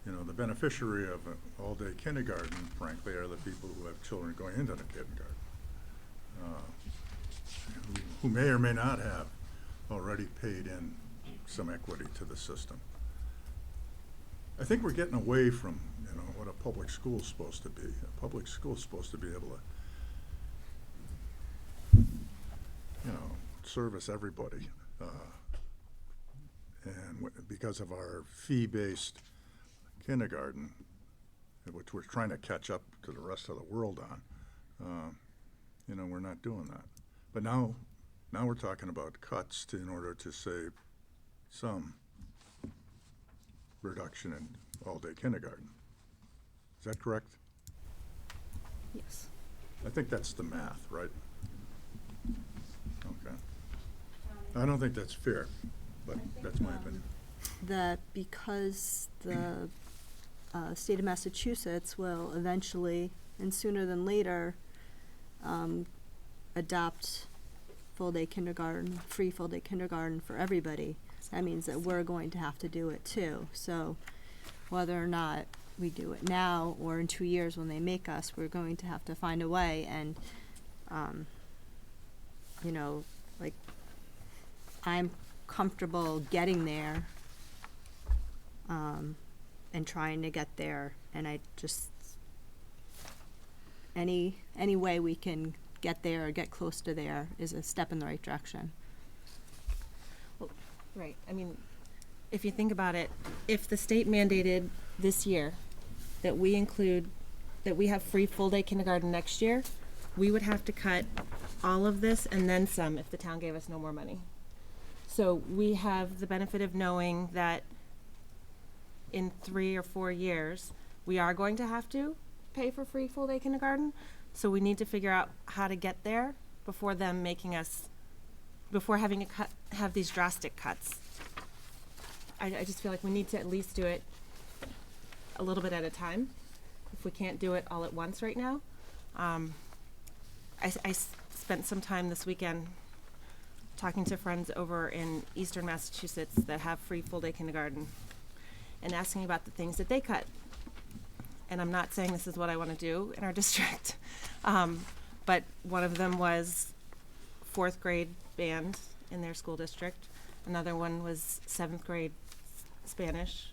you know, the beneficiary of an all-day kindergarten, frankly, are the people who have children going into the kindergarten, who may or may not have already paid in some equity to the system. I think we're getting away from, you know, what a public school is supposed to be. A public school is supposed to be able to, you know, service everybody. And because of our fee-based kindergarten, which we're trying to catch up to the rest of the world on, you know, we're not doing that. But now we're talking about cuts in order to save some reduction in all-day kindergarten. Is that correct? Yes. I think that's the math, right? Okay. I don't think that's fair, but that's my opinion. That because the state of Massachusetts will eventually, and sooner than later, adopt full-day kindergarten, free full-day kindergarten for everybody. That means that we're going to have to do it too. So whether or not we do it now or in 2 years when they make us, we're going to have to find a way. And, you know, like, I'm comfortable getting there and trying to get there. And I just, any way we can get there or get close to there is a step in the right direction. Well, right. I mean, if you think about it, if the state mandated this year that we have free full-day kindergarten next year, we would have to cut all of this and then some if the town gave us no more money. So we have the benefit of knowing that in 3 or 4 years, we are going to have to pay for free full-day kindergarten. So we need to figure out how to get there before them making us, before having to have these drastic cuts. I just feel like we need to at least do it a little bit at a time. If we can't do it all at once right now. I spent some time this weekend talking to friends over in eastern Massachusetts that have free full-day kindergarten and asking about the things that they cut. And I'm not saying this is what I want to do in our district, but one of them was 4th grade band in their school district. Another one was 7th grade Spanish.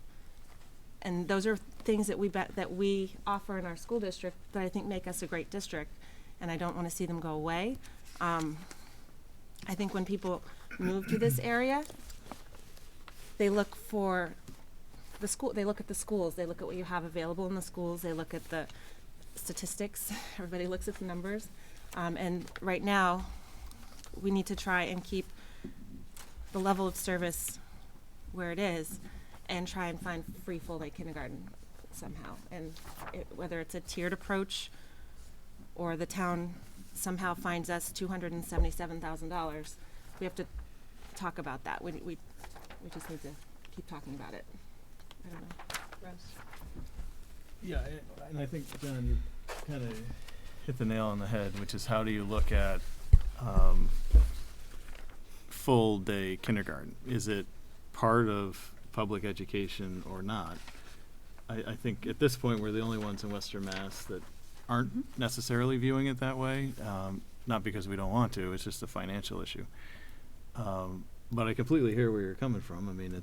And those are things that we offer in our school district that I think make us a great district, and I don't want to see them go away. I think when people move to this area, they look for the school. They look at the schools. They look at what you have available in the schools. They look at the statistics. Everybody looks at the numbers. And right now, we need to try and keep the level of service where it is and try and find free full-day kindergarten somehow. And whether it's a tiered approach or the town somehow finds us $277,000, we have to talk about that. We just need to keep talking about it. I don't know. Rose? Yeah, and I think, John, you kind of hit the nail on the head, which is how do you look at full-day kindergarten? Is it part of public education or not? I think at this point we're the only ones in Western Mass that aren't necessarily viewing it that way, not because we don't want to, it's just a financial issue. But I completely hear where you're coming from. I mean,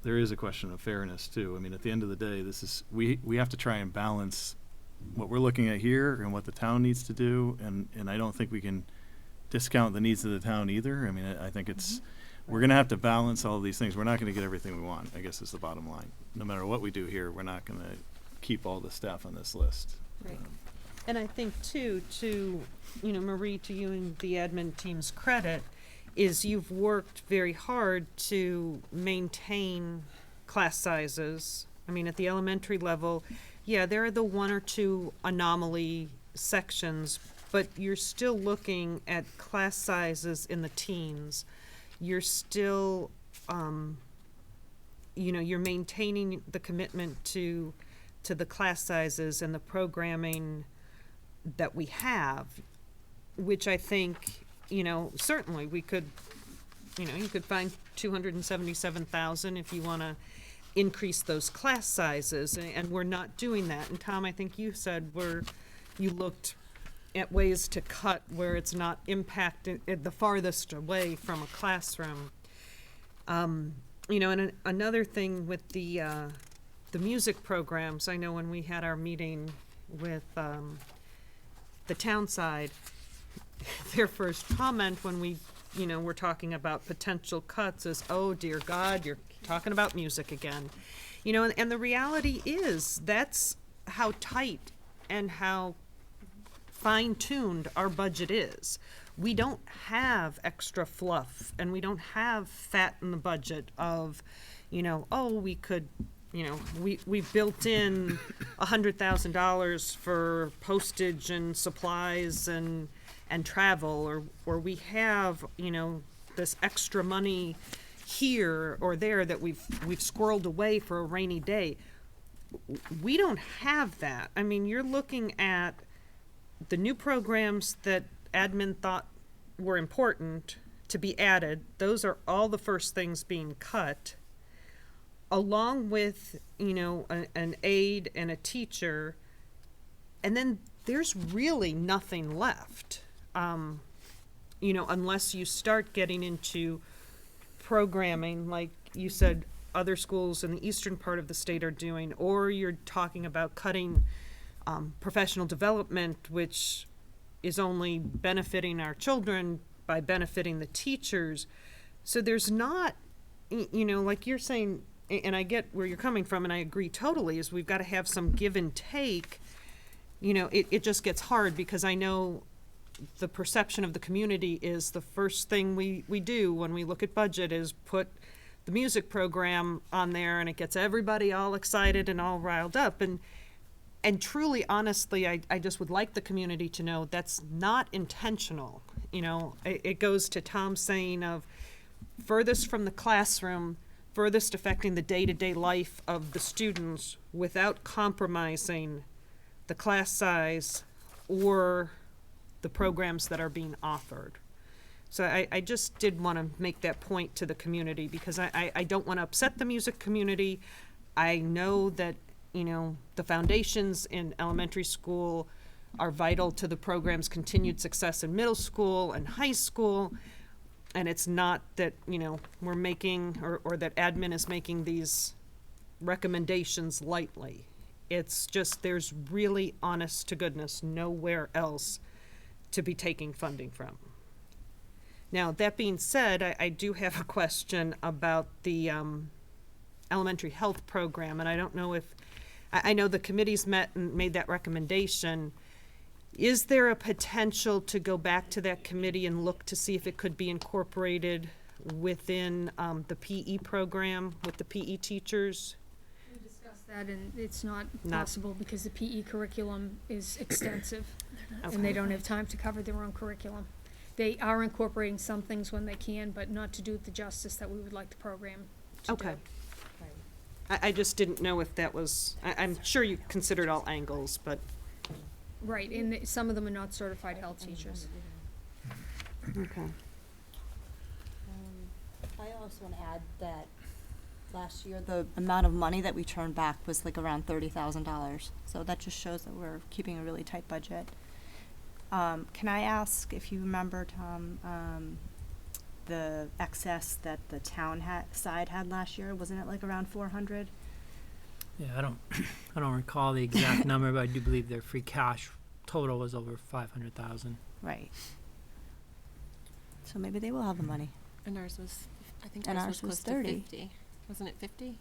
there is a question of fairness too. I mean, at the end of the day, we have to try and balance what we're looking at here and what the town needs to do, and I don't think we can discount the needs of the town either. I mean, I think it's we're gonna have to balance all these things. We're not gonna get everything we want, I guess is the bottom line. No matter what we do here, we're not gonna keep all the staff on this list. Right. And I think too, Marie, to you and the admin team's credit, is you've worked very hard to maintain class sizes. I mean, at the elementary level, yeah, there are the one or two anomaly sections, but you're still looking at class sizes in the teens. You're still, you're maintaining the commitment to the class sizes and the programming that we have, which I think, certainly we could, you could find 277,000 if you want to increase those class sizes, and we're not doing that. And Tom, I think you said you looked at ways to cut where it's not impacted the farthest away from a classroom. And another thing with the music programs, I know when we had our meeting with the town side, their first comment when we, were talking about potential cuts is, oh dear God, you're talking about music again. And the reality is that's how tight and how fine-tuned our budget is. We don't have extra fluff, and we don't have fat in the budget of, we could, we built in $100,000 for postage and supplies and travel, or we have, this extra money here or there that we've squirreled away for a rainy day. We don't have that. I mean, you're looking at the new programs that admin thought were important to be added. Those are all the first things being cut, along with, an aide and a teacher. And then there's really nothing left, unless you start getting into programming, like you said, other schools in the eastern part of the state are doing, or you're talking about cutting professional development, which is only benefiting our children by benefiting the teachers. So there's not, like you're saying, and I get where you're coming from, and I agree totally, is we've got to have some give and take. It just gets hard, because I know the perception of the community is the first thing we do when we look at budget is put the music program on there, and it gets everybody all excited and all riled up. And truly, honestly, I just would like the community to know that's not intentional. It goes to Tom's saying of furthest from the classroom, furthest affecting the day-to-day life of the students without compromising the class size or the programs that are being offered. So I just did want to make that point to the community, because I don't want to upset the music community. I know that, the foundations in elementary school are vital to the program's continued success in middle school and high school. And it's not that, we're making, or that admin is making these recommendations lightly. It's just, there's really, honest to goodness, nowhere else to be taking funding from. Now, that being said, I do have a question about the elementary health program, and I don't know if, I know the committees met and made that recommendation. Is there a potential to go back to that committee and look to see if it could be incorporated within the PE program with the PE teachers? We discussed that, and it's not possible because the PE curriculum is extensive, and they don't have time to cover their own curriculum. They are incorporating some things when they can, but not to do with the justice that we would like the program to do. Okay. I just didn't know if that was, I'm sure you considered all angles, but. Right, and some of them are not certified health teachers. Okay. I also want to add that last year, the amount of money that we turned back was like around $30,000. So that just shows that we're keeping a really tight budget. Can I ask if you remember, Tom, the excess that the town side had last year? Wasn't it like around 400? Yeah, I don't recall the exact number, but I do believe their free cash total was over 500,000. Right. So maybe they will have the money. And ours was I think And ours ours was was close 30. to 50. Wasn't it 50?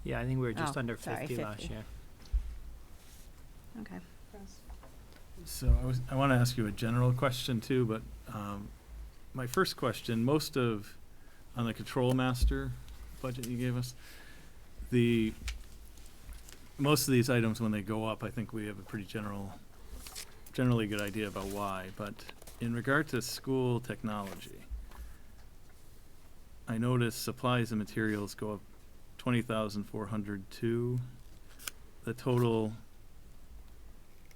Yeah, I think we were just Oh, under sorry, 50 last 50. year. Okay. So I want to ask you a general question too, but my first question, on the control master budget you gave us, most of these items, when they go up, I think we have a pretty generally good idea about why. But in regard to school technology, I noticed supplies and materials go up 20,400 too. The total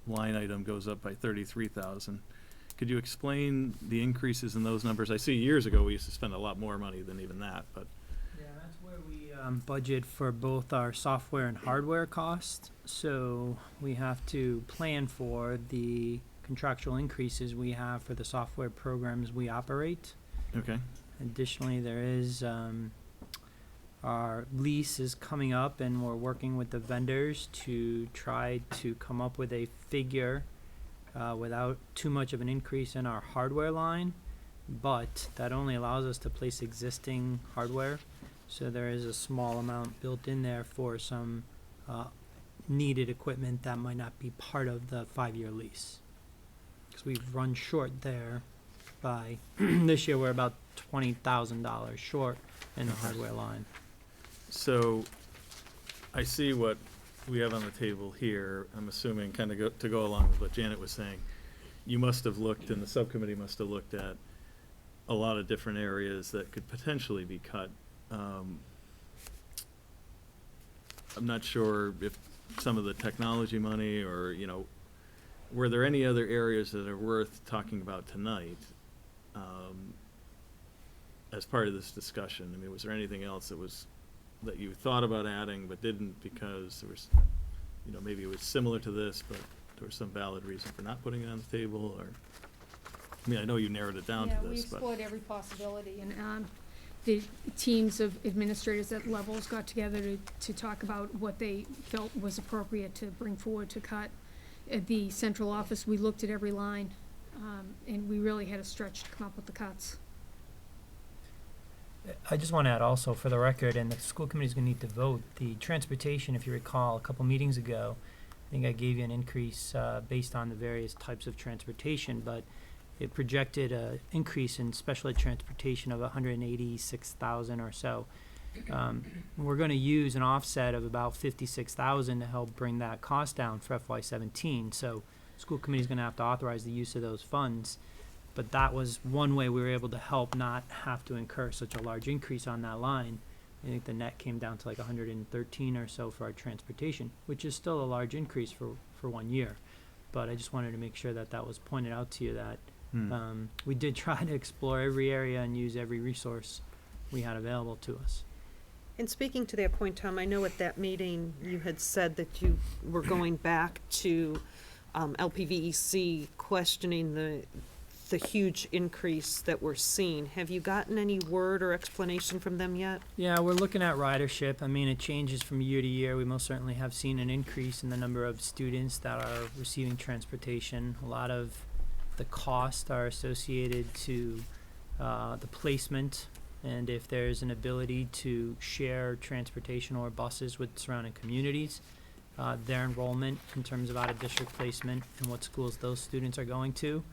line item goes up by 33,000. Could you explain the increases in those numbers? I see years ago we used to spend a lot more money than even that, but. Yeah, that's where we budget for both our software and hardware costs. So we have to plan for the contractual increases we have for the software programs we operate. Okay. Additionally, there is our lease is coming up, and we're working with the vendors to try to come up with a figure without too much of an increase in our hardware line, but that only allows us to place existing hardware. So there is a small amount built in there for some needed equipment that might not be part of the 5-year lease. Because we've run short there by, this year we're about $20,000 short in the hardware line. So I see what we have on the table here. I'm assuming kind of to go along with what Janet was saying. You must have looked, and the subcommittee must have looked at a lot of different areas that could potentially be cut. I'm not sure if some of the technology money or, were there any other areas that are worth talking about tonight as part of this discussion? I mean, was there anything else that you thought about adding but didn't because there was, maybe it was similar to this, but there was some valid reason for not putting it on the table? Or, I mean, I know you narrowed it down to Yeah, we this, but. explored every possibility, and the teams of administrators at levels got together to talk about what they felt was appropriate to bring forward to cut. At the central office, we looked at every line, and we really had a stretch to come up with the cuts. I just want to add also for the record, and the school committee is going to need to vote, the transportation, if you recall, a couple meetings ago, I think I gave you an increase based on the various types of transportation, but it projected an increase in special ed transportation of 186,000 or so. We're going to use an offset of about 56,000 to help bring that cost down for FY17. So school committee is going to have to authorize the use of those funds. But that was one way we were able to help not have to incur such a large increase on that line. I think the net came down to like 113 or so for our transportation, which is still a large increase for 1 year. But I just wanted to make sure that that was pointed out to you that we did try to explore every area and use every resource we had available to us. And speaking to that point, Tom, I know at that meeting you had said that you were going back to LPVEC questioning the huge increase that we're seeing. Have you gotten any word or explanation from them yet? Yeah, we're looking at ridership. I mean, it changes from year to year. We most certainly have seen an increase in the number of students that are receiving transportation. A lot of the costs are associated to the placement, and if there's an ability to share transportation or buses with surrounding communities, their enrollment in terms of out-of-district placement and what schools those students are going to.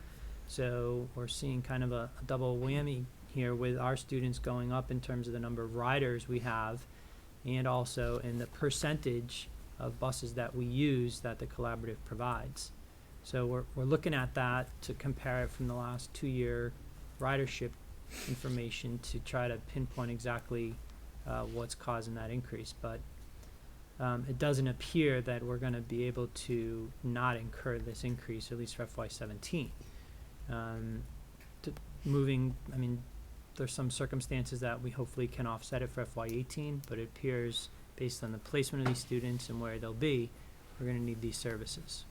So we're seeing kind of a double whammy here with our students going up in terms of the number of riders we have and also in the percentage of buses that we use that the collaborative provides. So we're looking at that to compare it from the last 2-year ridership information to try to pinpoint exactly what's causing that increase. But it doesn't appear that we're going to be able to not incur this increase, at least for FY17. I mean, there's some circumstances that we hopefully can offset it for FY18, but it appears based on the placement of these students and where they'll be, we're going to need these services.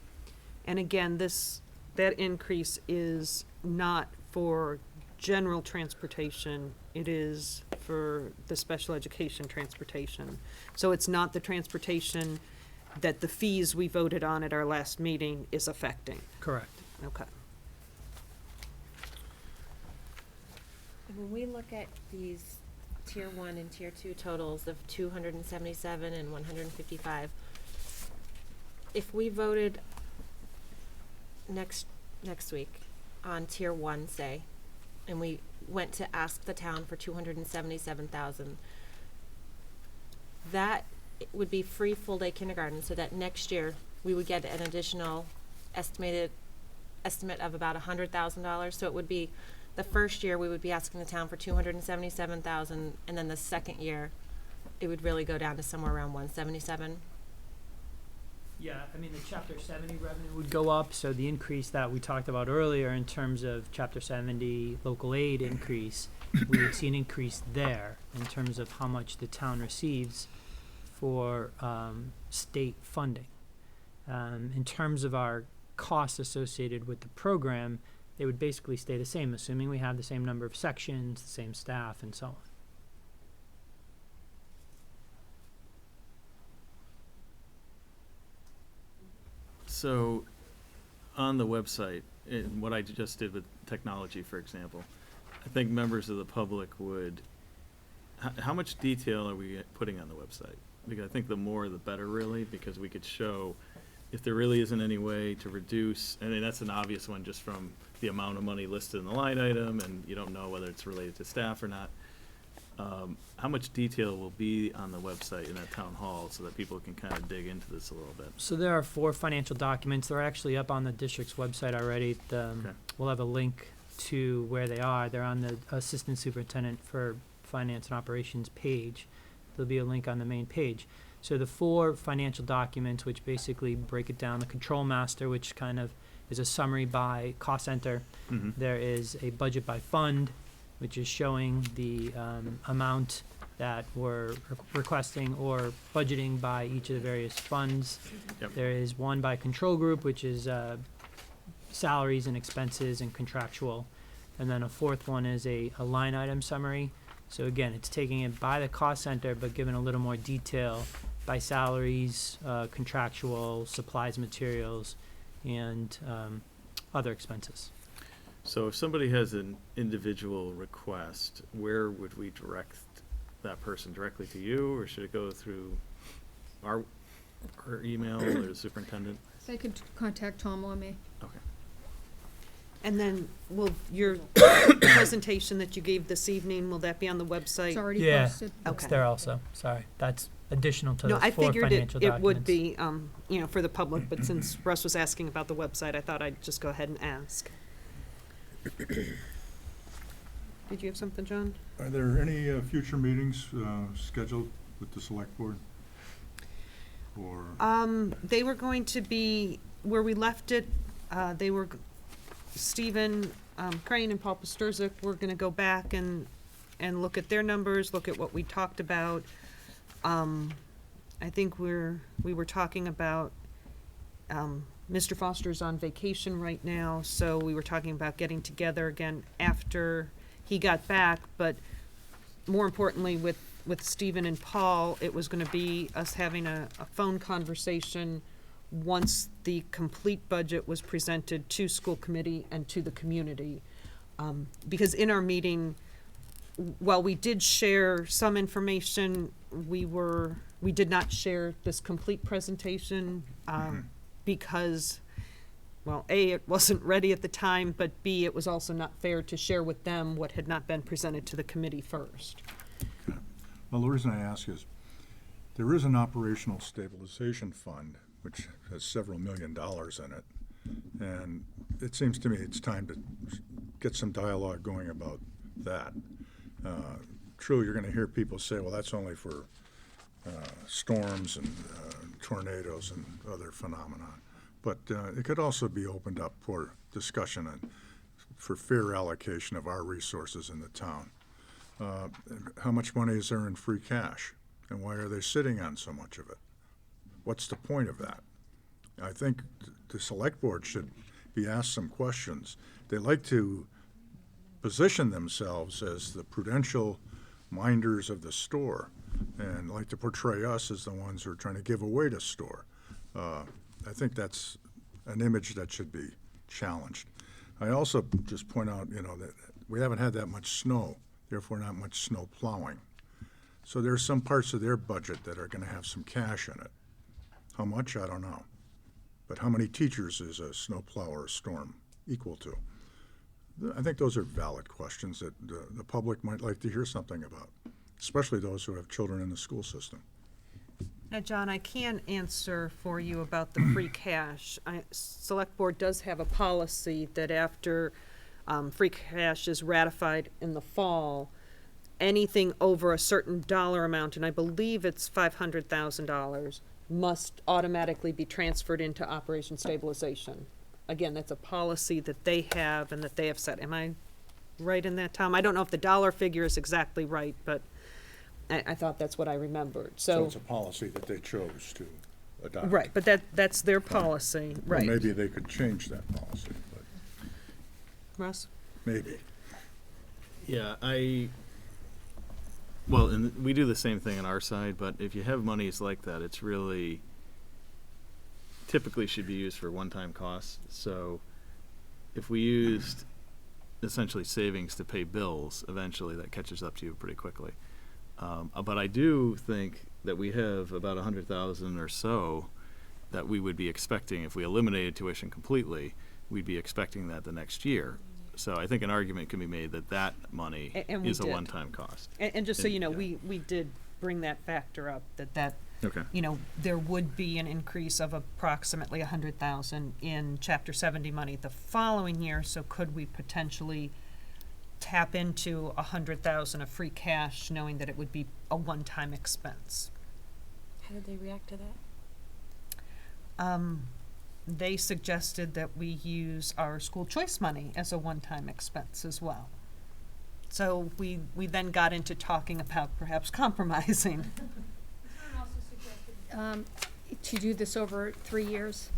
And again, that increase is not for general transportation, it is for the special education transportation. So it's not the transportation that the fees we voted on at our last meeting is affecting. Correct. Okay. When we look at these tier 1 and tier 2 totals of 277 and 155. If we voted next week on tier 1, say, and we went to ask the town for 277,000, that would be free full-day kindergarten, so that next year we would get an additional estimate of about $100,000. So it would be the first year we would be asking the town for 277,000, and then the second year it would really go down to somewhere around 177. Yeah, I mean, the Chapter 70 revenue would go up, so the increase that we talked about earlier in terms of Chapter 70 local aid increase, we would see an increase there in terms of how much the town receives for state funding. In terms of our costs associated with the program, they would basically stay the same, assuming we have the same number of sections, the same staff, and so on. So, on the website, and what I just did with technology, for example, I think members of the public would, how much detail are we putting on the website? Because I think the more the better, really, because we could show if there really isn't any way to reduce, I mean, that's an obvious one just from the amount of money listed in the line item, and you don't know whether it's related to staff or not. How much detail will be on the website in that town hall so that people can kind of dig into this a little bit? So there are 4 financial documents. They're actually up on the district's website already. Okay. We'll have a link to where they are. They're on the Assistant Superintendent for Finance and Operations page. There'll be a link on the main page. So the 4 financial documents, which basically break it down, the Control Master, which kind of is a summary by cost center. Mm-hmm. There is a budget by fund, which is showing the amount that we're requesting or budgeting by each of the various funds. Yep. There is one by control group, which is salaries and expenses and contractual. And then a 4th one is a line item summary. So again, it's taking it by the cost center, but giving a little more detail by salaries, contractual, supplies, materials, and other expenses. So if somebody has an individual request, where would we direct that person? Directly to you, or should it go through our email or the superintendent? They could contact Tom or me. Okay. And then will your presentation that you gave this evening, will that be on the website? It's already Yeah, posted. it's Okay. there also. Sorry, that's additional to No, those I 4 figured financial it documents. would be, for the public, but since Russ was asking about the website, I thought I'd just go ahead and ask. Did you have something, John? Are there any future meetings scheduled with the select board? Or, They were going to be, where we left it, Stephen Crane and Paul Pasterzik were gonna go back and look at their numbers, look at what we talked about. I think we were talking about, Mr. Foster's on vacation right now, so we were talking about getting together again after he got back, but more importantly, with Stephen and Paul, it was gonna be us having a phone conversation once the complete budget was presented to school committee and to the community. Because in our meeting, while we did share some information, we did not share this complete presentation, because, well, A, it wasn't ready at the time, but B, it was also not fair to share with them what had not been presented to the committee first. well, the reason I ask is, there is an operational stabilization fund, which has several $1 million in it. And it seems to me it's time to get some dialogue going about that. True, you're gonna hear people say, well, that's only for storms and tornadoes and other phenomena. But it could also be opened up for discussion and for fair allocation of our resources in the town. How much money is there in free cash? And why are they sitting on so much of it? What's the point of that? I think the select board should be asked some questions. They like to position themselves as the prudential minders of the store and like to portray us as the ones who are trying to give away the store. I think that's an image that should be challenged. I also just point out, that we haven't had that much snow, therefore not much snow plowing. So there's some parts of their budget that are gonna have some cash in it. How much, I don't know. But how many teachers is a snowplow or a storm equal to? I think those are valid questions that the public might like to hear something about, especially those who have children in the school system. Now, John, I can answer for you about the free cash. Select Board does have a policy that after free cash is ratified in the fall, anything over a certain dollar amount, and I believe it's $500,000, must automatically be transferred into Operation Stabilization. Again, that's a policy that they have and that they have set. Am I right in that, Tom? I don't know if the dollar figure is exactly right, but I thought that's what I remembered. So it's a policy that they chose to adopt. Right, but that's their policy, Well, right. maybe they could change that policy, but Russ? maybe. Yeah, well, and we do the same thing on our side, but if you have monies like that, it's really typically should be used for one-time costs. So if we used essentially savings to pay bills, eventually that catches up to you pretty quickly. But I do think that we have about 100,000 or so that we would be expecting if we eliminated tuition completely. We'd be expecting that the next year. So I think an argument can be made that that money And we is a did. one-time cost. And just so you know, Yeah. we did bring that factor up, that Okay. you know, there would be an increase of approximately 100,000 in Chapter 70 money the following year, so could we potentially tap into 100,000 of free cash, knowing that it would be a one-time expense? How did they react to that? They suggested that we use our school choice money as a one-time expense as well. So we then got into talking about perhaps compromising. To do this over 3 years,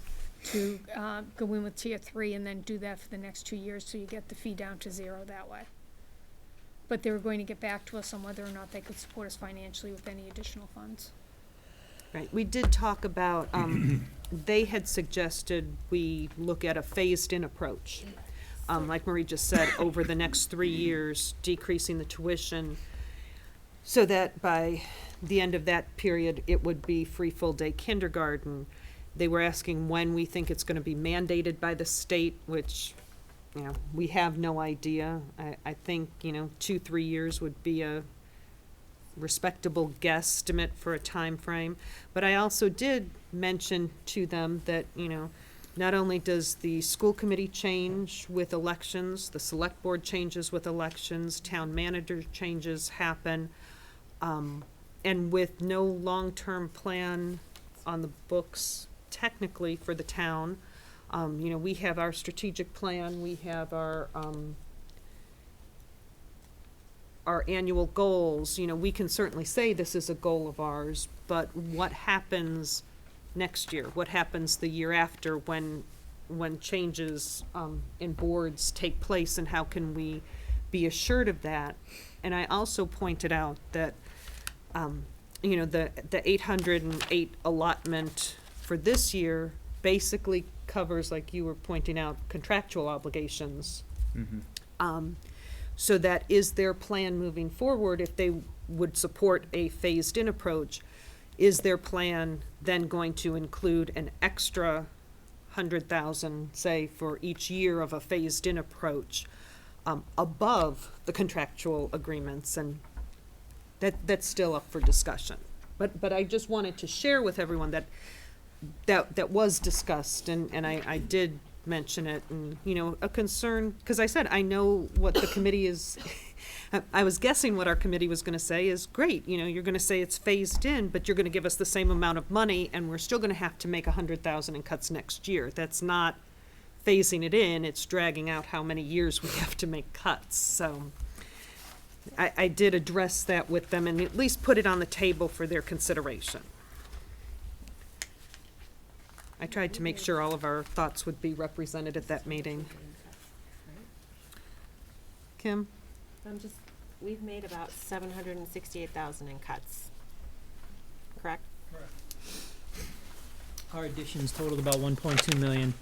to go in with tier 3 and then do that for the next 2 years, so you get the fee down to 0 that way. But they were going to get back to us on whether or not they could support us financially with any additional funds. Right, we did talk about, they had suggested we look at a phased-in approach. Like Marie just said, over the next 3 years, decreasing the tuition so that by the end of that period, it would be free full-day kindergarten. They were asking when we think it's gonna be mandated by the state, which, you know, we have no idea. I think, 2-3 years would be a respectable guesstimate for a time frame. But I also did mention to them that, not only does the school committee change with elections, the select board changes with elections, town manager changes happen, and with no long-term plan on the books technically for the town, we have our strategic plan, we have our annual goals. We can certainly say this is a goal of ours, but what happens next year? What happens the year after when changes in boards take place, and how can we be assured of that? And I also pointed out that, the 808 allotment for this year basically covers, like you were pointing out, contractual obligations. Mm-hmm. So that is their plan moving forward. If they would support a phased-in approach, is their plan then going to include an extra 100,000, say, for each year of a phased-in approach, above the contractual agreements? And that's still up for discussion. But I just wanted to share with everyone that was discussed, and I did mention it, and, a concern, because I said, I know what the committee is, I was guessing what our committee was gonna say is, great, you're gonna say it's phased in, but you're gonna give us the same amount of money, and we're still gonna have to make 100,000 in cuts next year. That's not phasing it in, it's dragging out how many years we have to make cuts. So I did address that with them and at least put it on the table for their consideration. I tried to make sure all of our thoughts would be represented at that meeting. Kim? We've made about 768,000 in cuts. Correct? Our additions totaled about 1.2 million.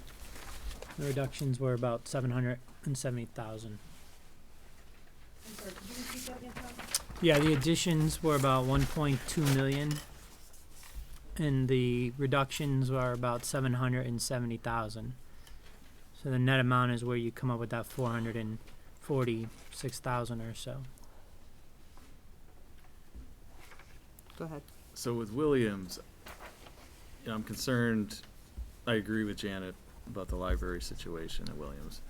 The reductions were about 770,000. Yeah, the additions were about 1.2 million, and the reductions were about 770,000. So the net amount is where you come up with that 446,000 or so. Go ahead. So with Williams, you know, I'm concerned, I agree with Janet about the library situation at Williams.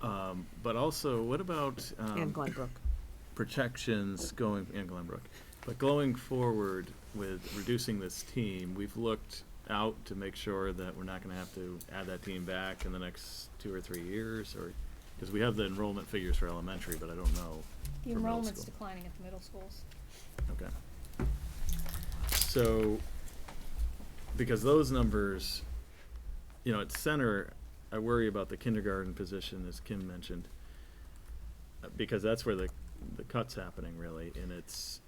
But also, what about, And Glenbrook. protections going, and Glenbrook, but going forward with reducing this team, we've looked out to make sure that we're not gonna have to add that team back in the next 2 or 3 years, or, because we have the enrollment figures for elementary, but I don't know The for middle enrollment's school. declining at the middle schools. Okay. So, because those numbers, you know, at center, I worry about the kindergarten position, as Kim mentioned, because that's where the cut's happening really, and it's,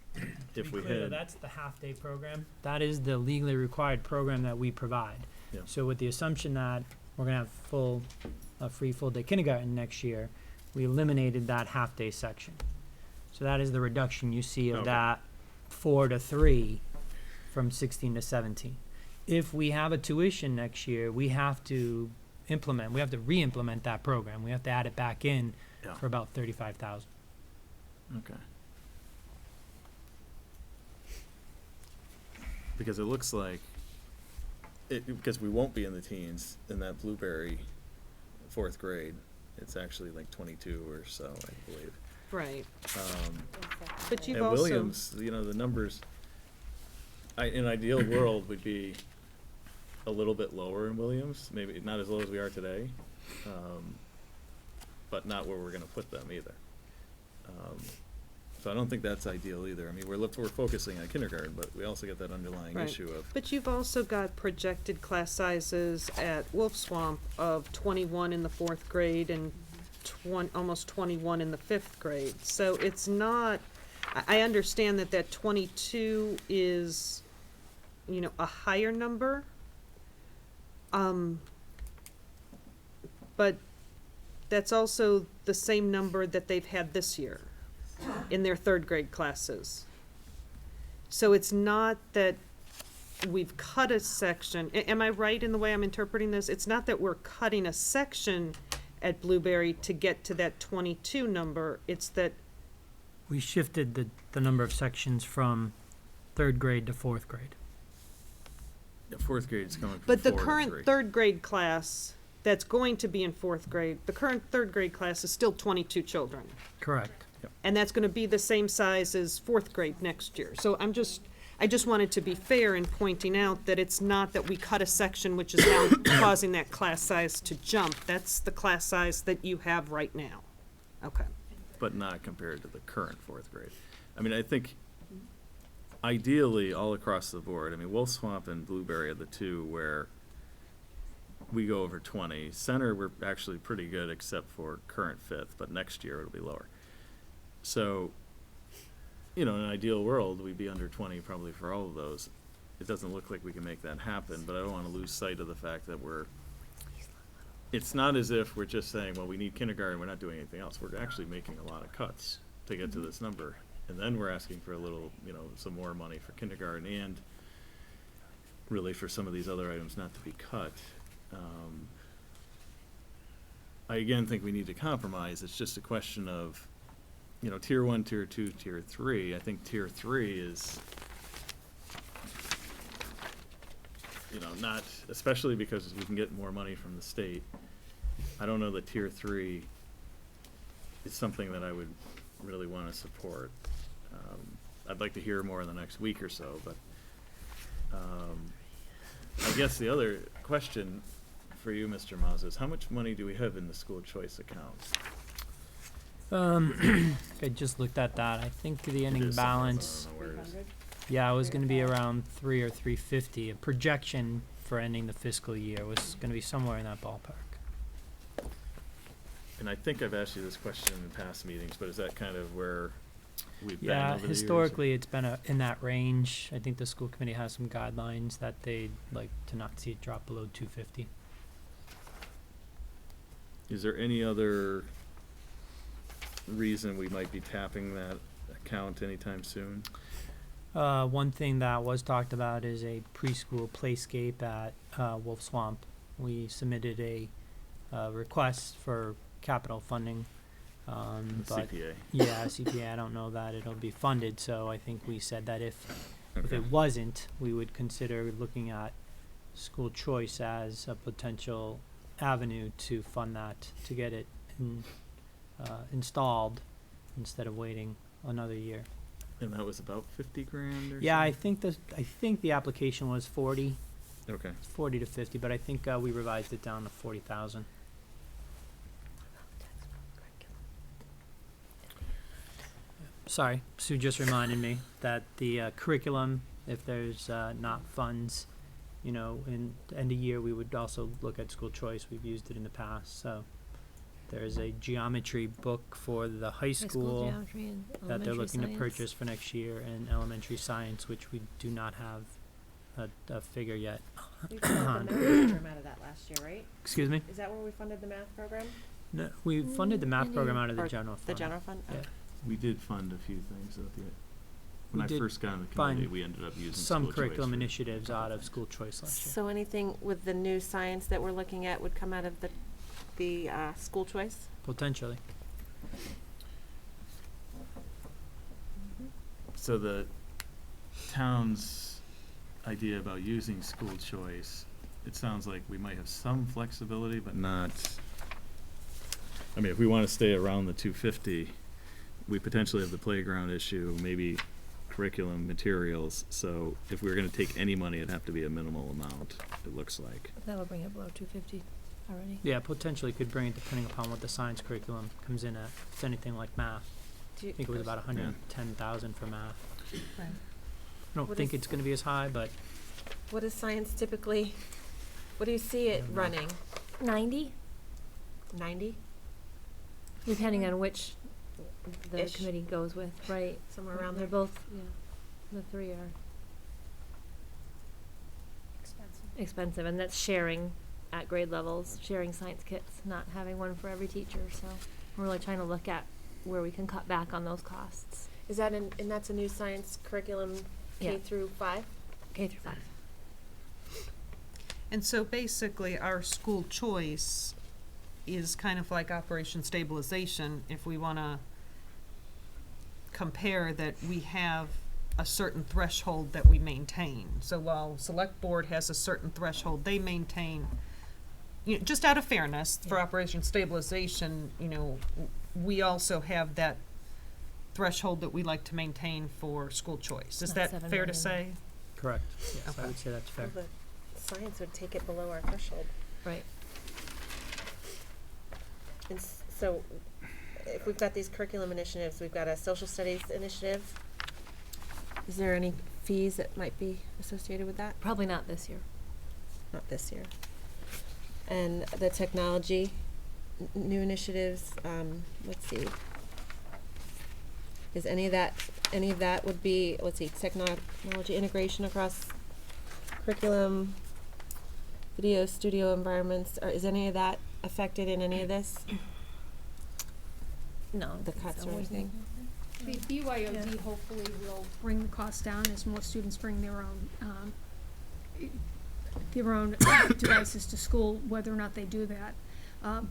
if we had. That's the half-day program. That is the legally required program that we provide. Yeah. So with the assumption that we're gonna have free full-day kindergarten next year, we eliminated that half-day section. So that is the reduction you see of Okay. that 4 to 3 from 16 to 17. If we have a tuition next year, we have to re-implement that program. We have to add it back in Yeah. for about 35,000. Okay. Because it looks like, because we won't be in the teens in that Blueberry 4th grade. It's actually like 22 or so, I believe. Right. Um, But you've and also. Williams, you know, the numbers, in an ideal world would be a little bit lower in Williams, maybe not as low as we are today, but not where we're gonna put them either. So I don't think that's ideal either. I mean, we're focusing on kindergarten, but we also get that underlying Right. issue of, But you've also got projected class sizes at Wolf Swamp of 21 in the 4th grade and almost 21 in the 5th grade. So it's not, I understand that 22 is, you know, a higher number. But that's also the same number that they've had this year in their 3rd grade classes. So it's not that we've cut a section. Am I right in the way I'm interpreting this? It's not that we're cutting a section at Blueberry to get to that 22 number. It's that, We shifted the number of sections from 3rd grade to 4th grade. the 4th grade is coming from 4 but the to 3. current 3rd grade class that's going to be in 4th grade, the current 3rd grade class is still 22 children. Correct. And that's gonna be the same size as 4th grade next year. So I just wanted to be fair in pointing out that it's not that we cut a section which is now causing that class size to jump. That's the class size that you have right now. Okay. But not compared to the current 4th grade. I mean, I think ideally, all across the board, I mean, Wolf Swamp and Blueberry are the two where we go over 20. Center, we're actually pretty good except for current 5th, but next year it'll be lower. So, you know, in an ideal world, we'd be under 20 probably for all of those. It doesn't look like we can make that happen, but I don't want to lose sight of the fact that it's not as if we're just saying, well, we need kindergarten, we're not doing anything else. We're actually making a lot of cuts to get to this number. And then we're asking for a little, you know, some more money for kindergarten and really for some of these other items not to be cut. I again think we need to compromise. It's just a question of, you know, tier 1, tier 2, tier 3. I think tier 3 is, you know, not, especially because we can get more money from the state. I don't know that tier 3 is something that I would really want to support. I'd like to hear more in the next week or so, but I guess the other question for you, Mr. Maus, is how much money do we have in the school choice account? I just looked at that. I think the It ending is somewhere, balance, but I don't know where it is. yeah, it was gonna be around 3 or 350. A projection for ending the fiscal year was gonna be somewhere in that ballpark. And I think I've asked you this question in past meetings, but is that kind of where we've been Yeah, over the years? historically, it's been in that range. I think the school committee has some guidelines that they'd like to not see it drop below 250. Is there any other reason we might be tapping that account anytime soon? One thing that was talked about is a preschool playscape at Wolf Swamp. We submitted a request for capital funding, but CPA. yeah, CPA. I don't know that it'll be funded, so I think we said that if Okay. it wasn't, we would consider looking at school choice as a potential avenue to fund that, to get it installed instead of waiting another year. And that was about 50 grand or Yeah, I something? think the application was 40 Okay. to 50, but I think we revised it down to 40,000. Sorry, Sue just reminded me that the curriculum, if there's not funds, you know, in end of year, we would also look at school choice. We've used it in the past, so there's a geometry book for the high school geometry and that they're elementary looking to science. purchase for next year, and elementary science, which we do not have a figure yet. We funded the math program out of that last year, right? Excuse me? Is that where we funded the math program? No, we funded the math any- program out of the Or general fund. The general fund? Yeah. We did fund a few things at the, when We I did first got on the fund committee, we ended up using Some school choice curriculum for- initiatives out of school choice last year. So anything with the new science that we're looking at would come out of the school choice? Potentially. So the town's idea about using school choice, it sounds like we might have some flexibility, but not, I mean, if we want to stay around the 250, we potentially have the playground issue, maybe curriculum materials. So if we were going to take any money, it'd have to be a minimal amount, it looks like. That would bring it below 250 already. Yeah, potentially could bring it depending upon what the science curriculum comes in at. If it's anything like math, I think it was about 110,000 for math. Right. I don't What think is- it's going to be as high, but What is science typically, what do you see it don't know. running? 90, 90, depending on which the Ish. committee goes with, right? somewhere around They're there? both, yeah, the three are expensive, and that's sharing at grade levels, sharing science kits, not having one for every teacher, so we're really trying to look at where we can cut back on those costs. Is that and that's a new science curriculum K Yeah. through 5? K through 5. And so basically, our school choice is kind of like Operation Stabilization, if we want to compare that we have a certain threshold that we maintain. So while Select Board has a certain threshold they maintain, you know, just out of fairness, for Yeah. Operation Stabilization, you know, we also have that threshold that we like to maintain for school choice. Is Not that 7 fair to million. say? correct. Yes, I Okay. would say that's fair. Well, the science would take it below our threshold. Right. And so, if we've got these curriculum initiatives, we've got a social studies initiative. Is there any fees that might be associated with that? Probably not this year. Not this year. And the technology, new initiatives, let's see. Is any of that would be, let's see, technology integration across curriculum, video studio environments, or is any of that affected in any of this? No. The cuts or anything? The BYOD hopefully will bring the cost down as more students bring their own devices to school, whether or not they do that.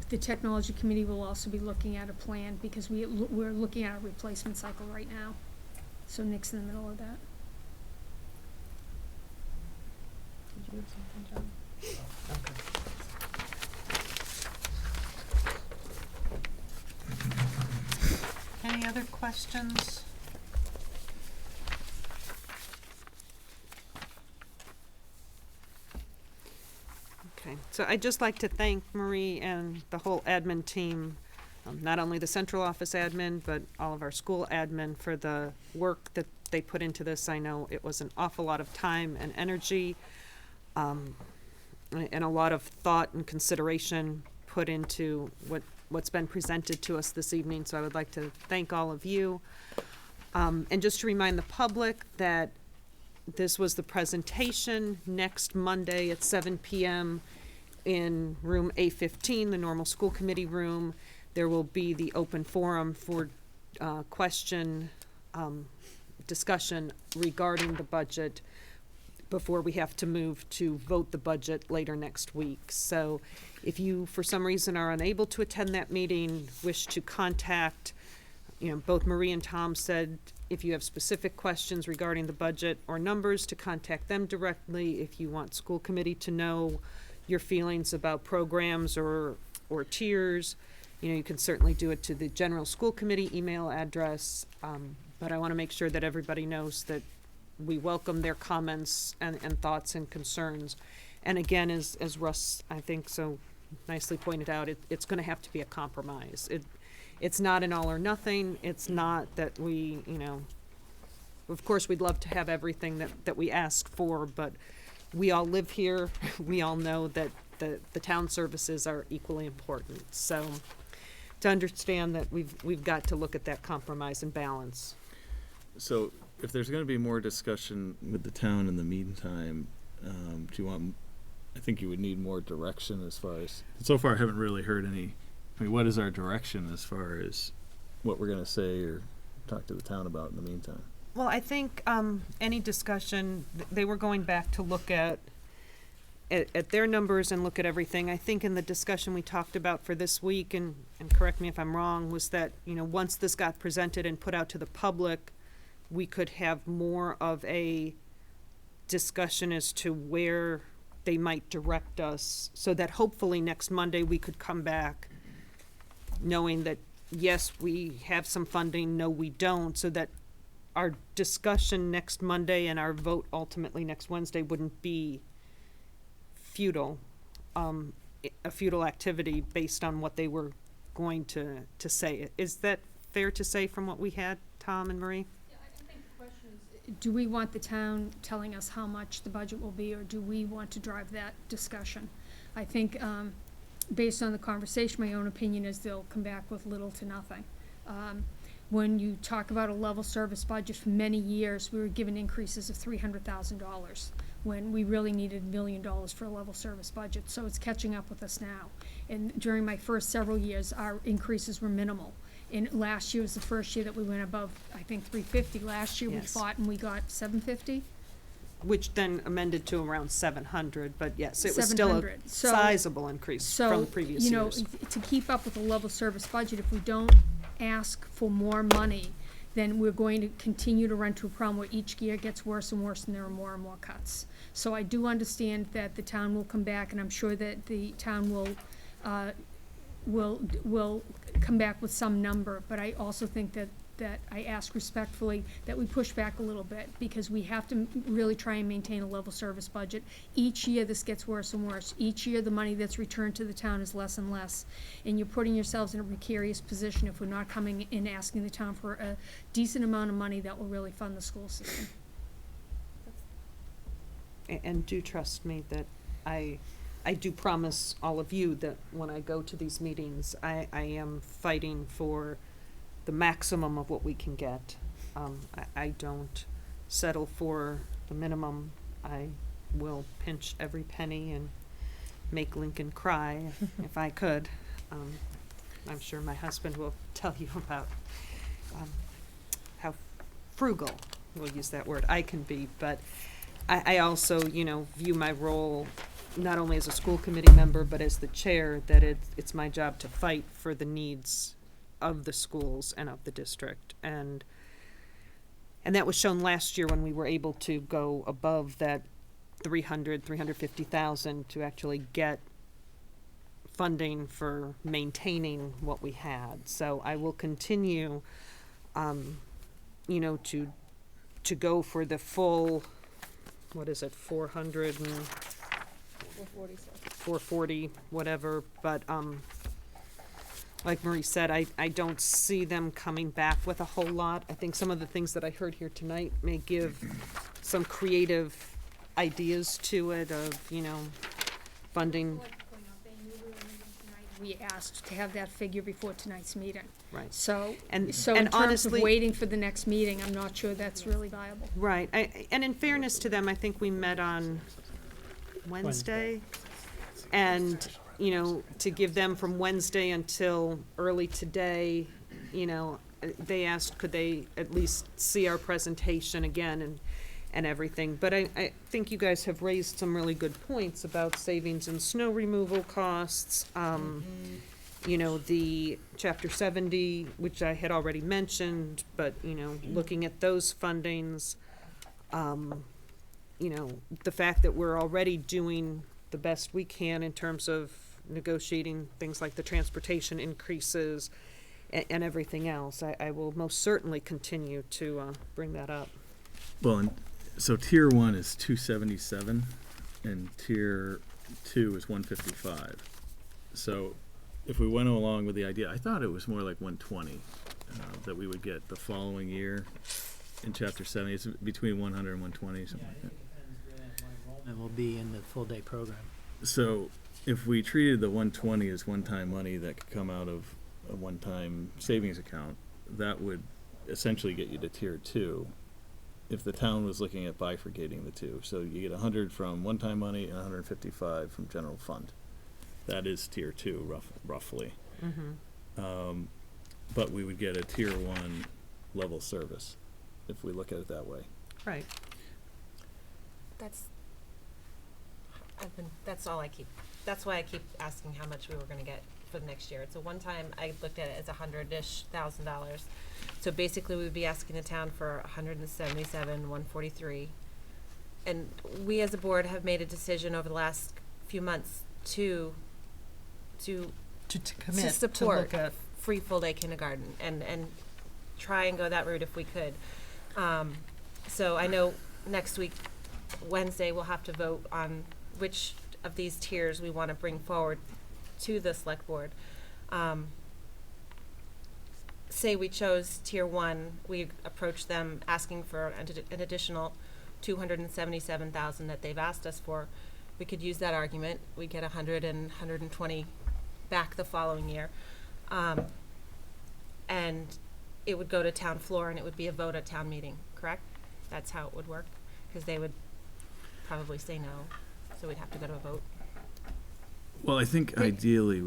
The technology committee will also be looking at a plan because we're looking at a replacement cycle right now. So Nick's in the middle of that. Did you have something, John? Any other questions? Okay, so I'd just like to thank Marie and the whole admin team, not only the central office admin, but all of our school admin for the work that they put into this. I know it was an awful lot of time and energy, and a lot of thought and consideration put into what's been presented to us this evening, so I would like to thank all of you. And just to remind the public that this was the presentation next Monday at 7 p.m. in room A15, the normal school committee room. There will be the open forum for question discussion regarding the budget before we have to move to vote the budget later next week. So if you, for some reason, are unable to attend that meeting, wish to contact, both Marie and Tom said if you have specific questions regarding the budget or numbers, to contact them directly. If you want school committee to know your feelings about programs or tiers, you can certainly do it to the general school committee email address. But I want to make sure that everybody knows that we welcome their comments and thoughts and concerns. And again, as Russ, I think, so nicely pointed out, it's going to have to be a compromise. It's not an all or nothing. It's not that we, of course, we'd love to have everything that we ask for, but we all live here. We all know that the town services are equally important. So to understand that we've got to look at that compromise and balance. So if there's going to be more discussion with the town in the meantime, do you want, I think you would need more direction as far as, so far I haven't really heard any, what is our direction as far as what we're going to say or talk to the town about in the meantime? Well, I think any discussion, they were going back to look at their numbers and look at everything. I think in the discussion we talked about for this week, and correct me if I'm wrong, was that, once this got presented and put out to the public, we could have more of a discussion as to where they might direct us, so that hopefully next Monday we could come back knowing that, yes, we have some funding, no, we don't, so that our discussion next Monday and our vote ultimately next Wednesday wouldn't be futile, a futile activity based on what they were going to say. Is that fair to say from what we had, Tom and Marie? Do we want the town telling us how much the budget will be, or do we want to drive that discussion? I think, based on the conversation, my own opinion is they'll come back with little to nothing. When you talk about a level service budget, for many years, we were given increases of $300,000 when we really needed $1 million for a level service budget. So it's catching up with us now. And during my first several years, our increases were minimal. And last year was the first year that we went above, I think, 350. Last year we Yes. fought and we got 750. Which then amended to around 700, but yes, it was still a 700. So- sizable increase from previous years. To keep up with a level service budget, if we don't ask for more money, then we're going to continue to run into a problem where each year gets worse and worse and there are more and more cuts. So I do understand that the town will come back, and I'm sure that the town will come back with some number, but I also think that I ask respectfully that we push back a little bit, because we have to really try and maintain a level service budget. Each year this gets worse and worse. Each year the money that's returned to the town is less and less, and you're putting yourselves in a precarious position if we're not coming in asking the town for a decent amount of money that will really fund the school system. And do trust me that I do promise all of you that when I go to these meetings, I am fighting for the maximum of what we can get. I don't settle for the minimum. I will pinch every penny and make Lincoln cry if I could. I'm sure my husband will tell you about how frugal, we'll use that word, I can be, but I also, view my role not only as a school committee member, but as the chair, that it's my job to fight for the needs of the schools and of the district. And that was shown last year when we were able to go above that 350,000 to actually get funding for maintaining what we had. So I will continue, to go for the full, 440, whatever, but, like Marie said, I don't see them coming back with a whole lot. I think some of the things that I heard here tonight may give some creative ideas to it of, funding. We asked to have that figure before tonight's meeting. Right. So And in terms honestly, of waiting for the next meeting, I'm not sure that's really viable. right, and in fairness to them, I think we met on Wednesday. And, to give them from Wednesday until early today, they asked, could they at least see our presentation again and everything. But I think you guys have raised some really good points about savings in snow removal costs, you know, the Chapter 70, which I had already mentioned, but, you know, looking at those fundings, you know, the fact that we're already doing the best we can in terms of negotiating things like the transportation increases and everything else. I will most certainly continue to bring that up. Well, and so tier 1 is 277 and tier 2 is 155. So if we went along with the idea, I thought it was more like 120 that we would get the following year in Chapter 70. It's between 100 and 120, something like that. And will be in the full day program. So if we treated the 120 as one-time money that could come out of a one-time savings account, that would essentially get you to tier 2 if the town was looking at bifurcating the two. So you get 100 from one-time money and 155 from general fund. That is tier 2, roughly. But we would get a tier 1 level service if we look at it that way. Right. That's why I keep asking how much we were gonna get for the next year. It's a one-time, I looked at it as $100,000. So basically we would be asking the town for $177,143. And we as a board have made a decision over the last few months to Commit to support look at. free full-day kindergarten and try and go that route if we could. So I know next week, Wednesday, we'll have to vote on which of these tiers we want to bring forward to the select board. Say we chose tier 1, we approach them asking for an additional $277,000 that they've asked us for. We could use that argument. We get 100 and 120 back the following year. And it would go to town floor and it would be a vote at town meeting, correct? That's how it would work, because they would probably say no, so we'd have to go to a vote. Well, I think ideally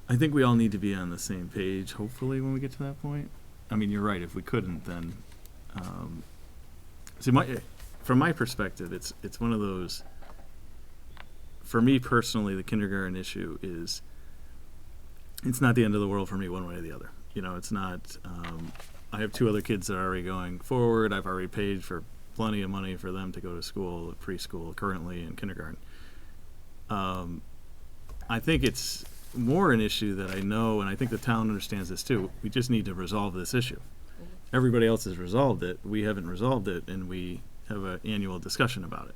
I think we all need to be on the same page, hopefully, when we get to that point. I mean, you're right, if we couldn't, then, see, from my perspective, it's one of those, for me personally, the kindergarten issue is, it's not the end of the world for me one way or the other. You know, it's not, I have 2 other kids that are already going forward. I've already paid for plenty of money for them to go to school, preschool, currently in kindergarten. I think it's more an issue that I know, and I think the town understands this too, we just need to resolve this issue. Everybody else has resolved it, we haven't resolved it, and we have an annual discussion about it.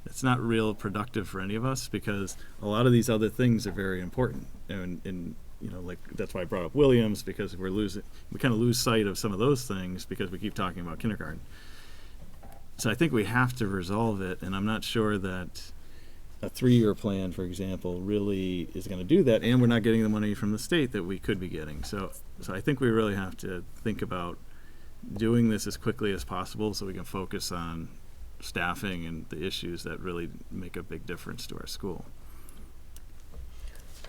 It's not real productive for any of us, because a lot of these other things are very important, and you know, like, that's why I brought up Williams, because we kind of lose sight of some of those things because we keep talking about kindergarten. So I think we have to resolve it, and I'm not sure that a 3-year plan, for example, really is going to do that, and we're not getting the money from the state that we could be getting. So I think we really have to think about doing this as quickly as possible so we can focus on staffing and the issues that really make a big difference to our school.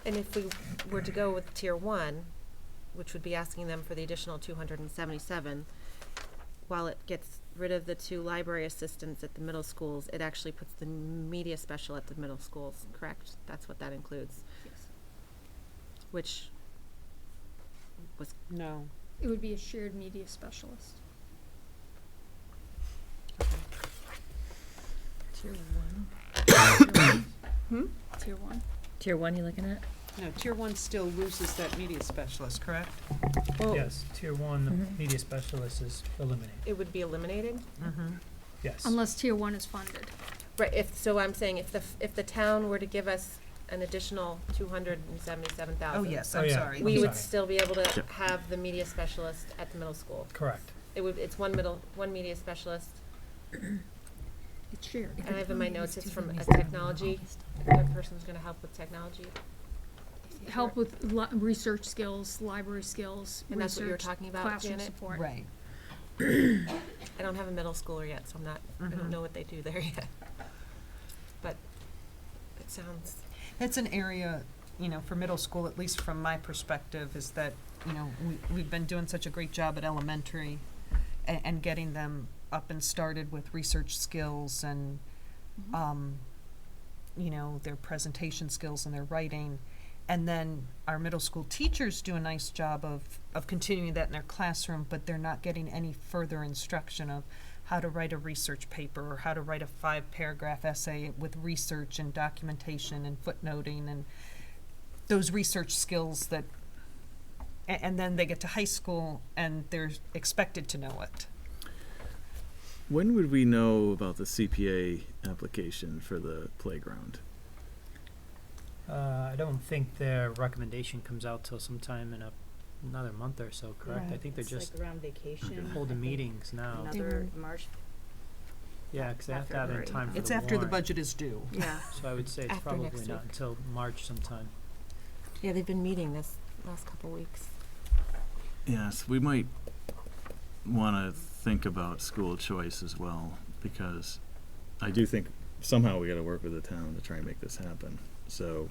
And if we were to go with tier 1, which would be asking them for the additional 277, while it gets rid of the 2 library assistants at the middle schools, it actually puts the media special at the middle schools, correct? That's what that includes. Yes. Which was, No. It would be a shared media specialist. Tier 1. Tier 1. Tier 1 you looking at? No, tier 1 still loses that media specialist, correct? well, Yes, tier 1, the Mhm. media specialist is eliminated. it would be eliminated? Yes. Unless tier 1 is funded. Right, so I'm saying if the town were to give us an additional 277,000. Oh, yes, Oh, I'm yeah. sorry. We I'm would sorry. still be able to Yep. have the media specialist at the middle school. Correct. It's one media specialist, It's shared. and I have in my notes, it's from a technology, that person's gonna help with technology. Help with research skills, library skills, And that's what you were research, talking about, classroom Janet? support. Right. I don't have a middle schooler yet, so I don't know what they do there yet. But it sounds, It's an area, you know, for middle school, at least from my perspective, is that you know, we've been doing such a great job at elementary and getting them up and started with research skills and, you know, their presentation skills and their writing. And then our middle school teachers do a nice job of continuing that in their classroom, but they're not getting any further instruction of how to write a research paper or how to write a 5-paragraph essay with research and documentation and footnoting and those research skills that, and then they get to high school and they're expected to know it. When would we know about the CPA application for the playground? I don't think their recommendation comes out till sometime in another month or so, correct? I Right. think they're It's just like around vacation. holding I think meetings now. Another March. Yeah, 'cause they have to have it in February. time for It's the after the warrant. budget is due. Yeah. So I would say it's After probably next not week. until March sometime. Yeah, they've been meeting this last couple weeks. Yes, we might want to think about school choice as well, because I do think somehow we got to work with the town to try and make this happen. So,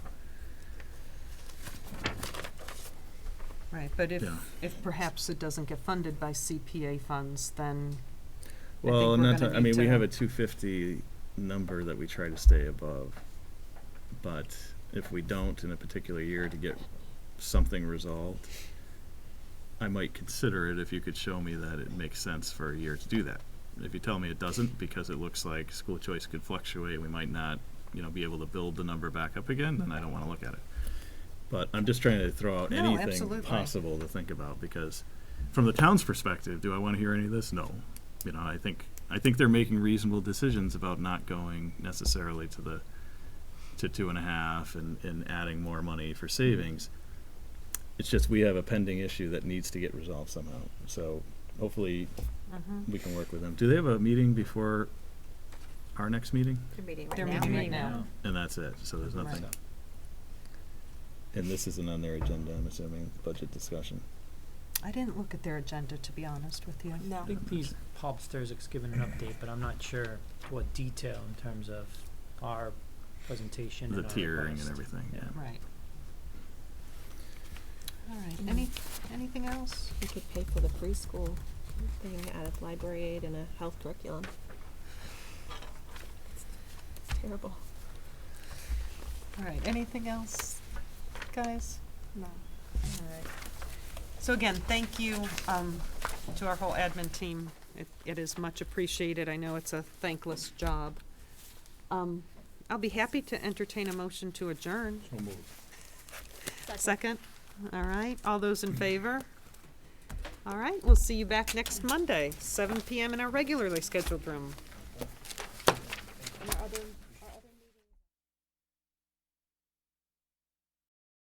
Right, but Yeah. if perhaps it doesn't get funded by CPA funds, then I well, think we're not gonna to, I need mean, we to- have a 250 number that we try to stay above. But if we don't in a particular year to get something resolved, I might consider it if you could show me that it makes sense for a year to do that. If you tell me it doesn't, because it looks like school choice could fluctuate, we might not, you know, be able to build the number back up again, then I don't want to look at it. But I'm just trying to throw out No, anything absolutely. possible to think about, because from the town's perspective, do I want to hear any of this? No. You know, I think they're making reasonable decisions about not going necessarily to 2.5 and adding more money for savings. It's just we have a pending issue that needs to get resolved somehow. So hopefully we can work with them. Do they have a meeting before our next meeting? They're meeting They're right now. meeting right now. And that's it, so there's nothing. Right. And this isn't on their agenda, I'm assuming, budget discussion. I didn't look at their agenda, to be honest with you. No. I think these Paul Sturzick's given an update, but I'm not sure what detail in terms of our presentation The and our tiering and request. everything, yeah. Right. All right, Mm. anything else? We could pay for the preschool thing out of library aid and a health curriculum. It's terrible. All right, anything else, guys? No. All right. So again, thank you to our whole admin team. It is much appreciated. I know it's a thankless job. I'll be happy to entertain a motion to adjourn. So moved. Second? All right, all those in favor? All right, we'll see you back next Monday, 7 PM in our regularly scheduled room.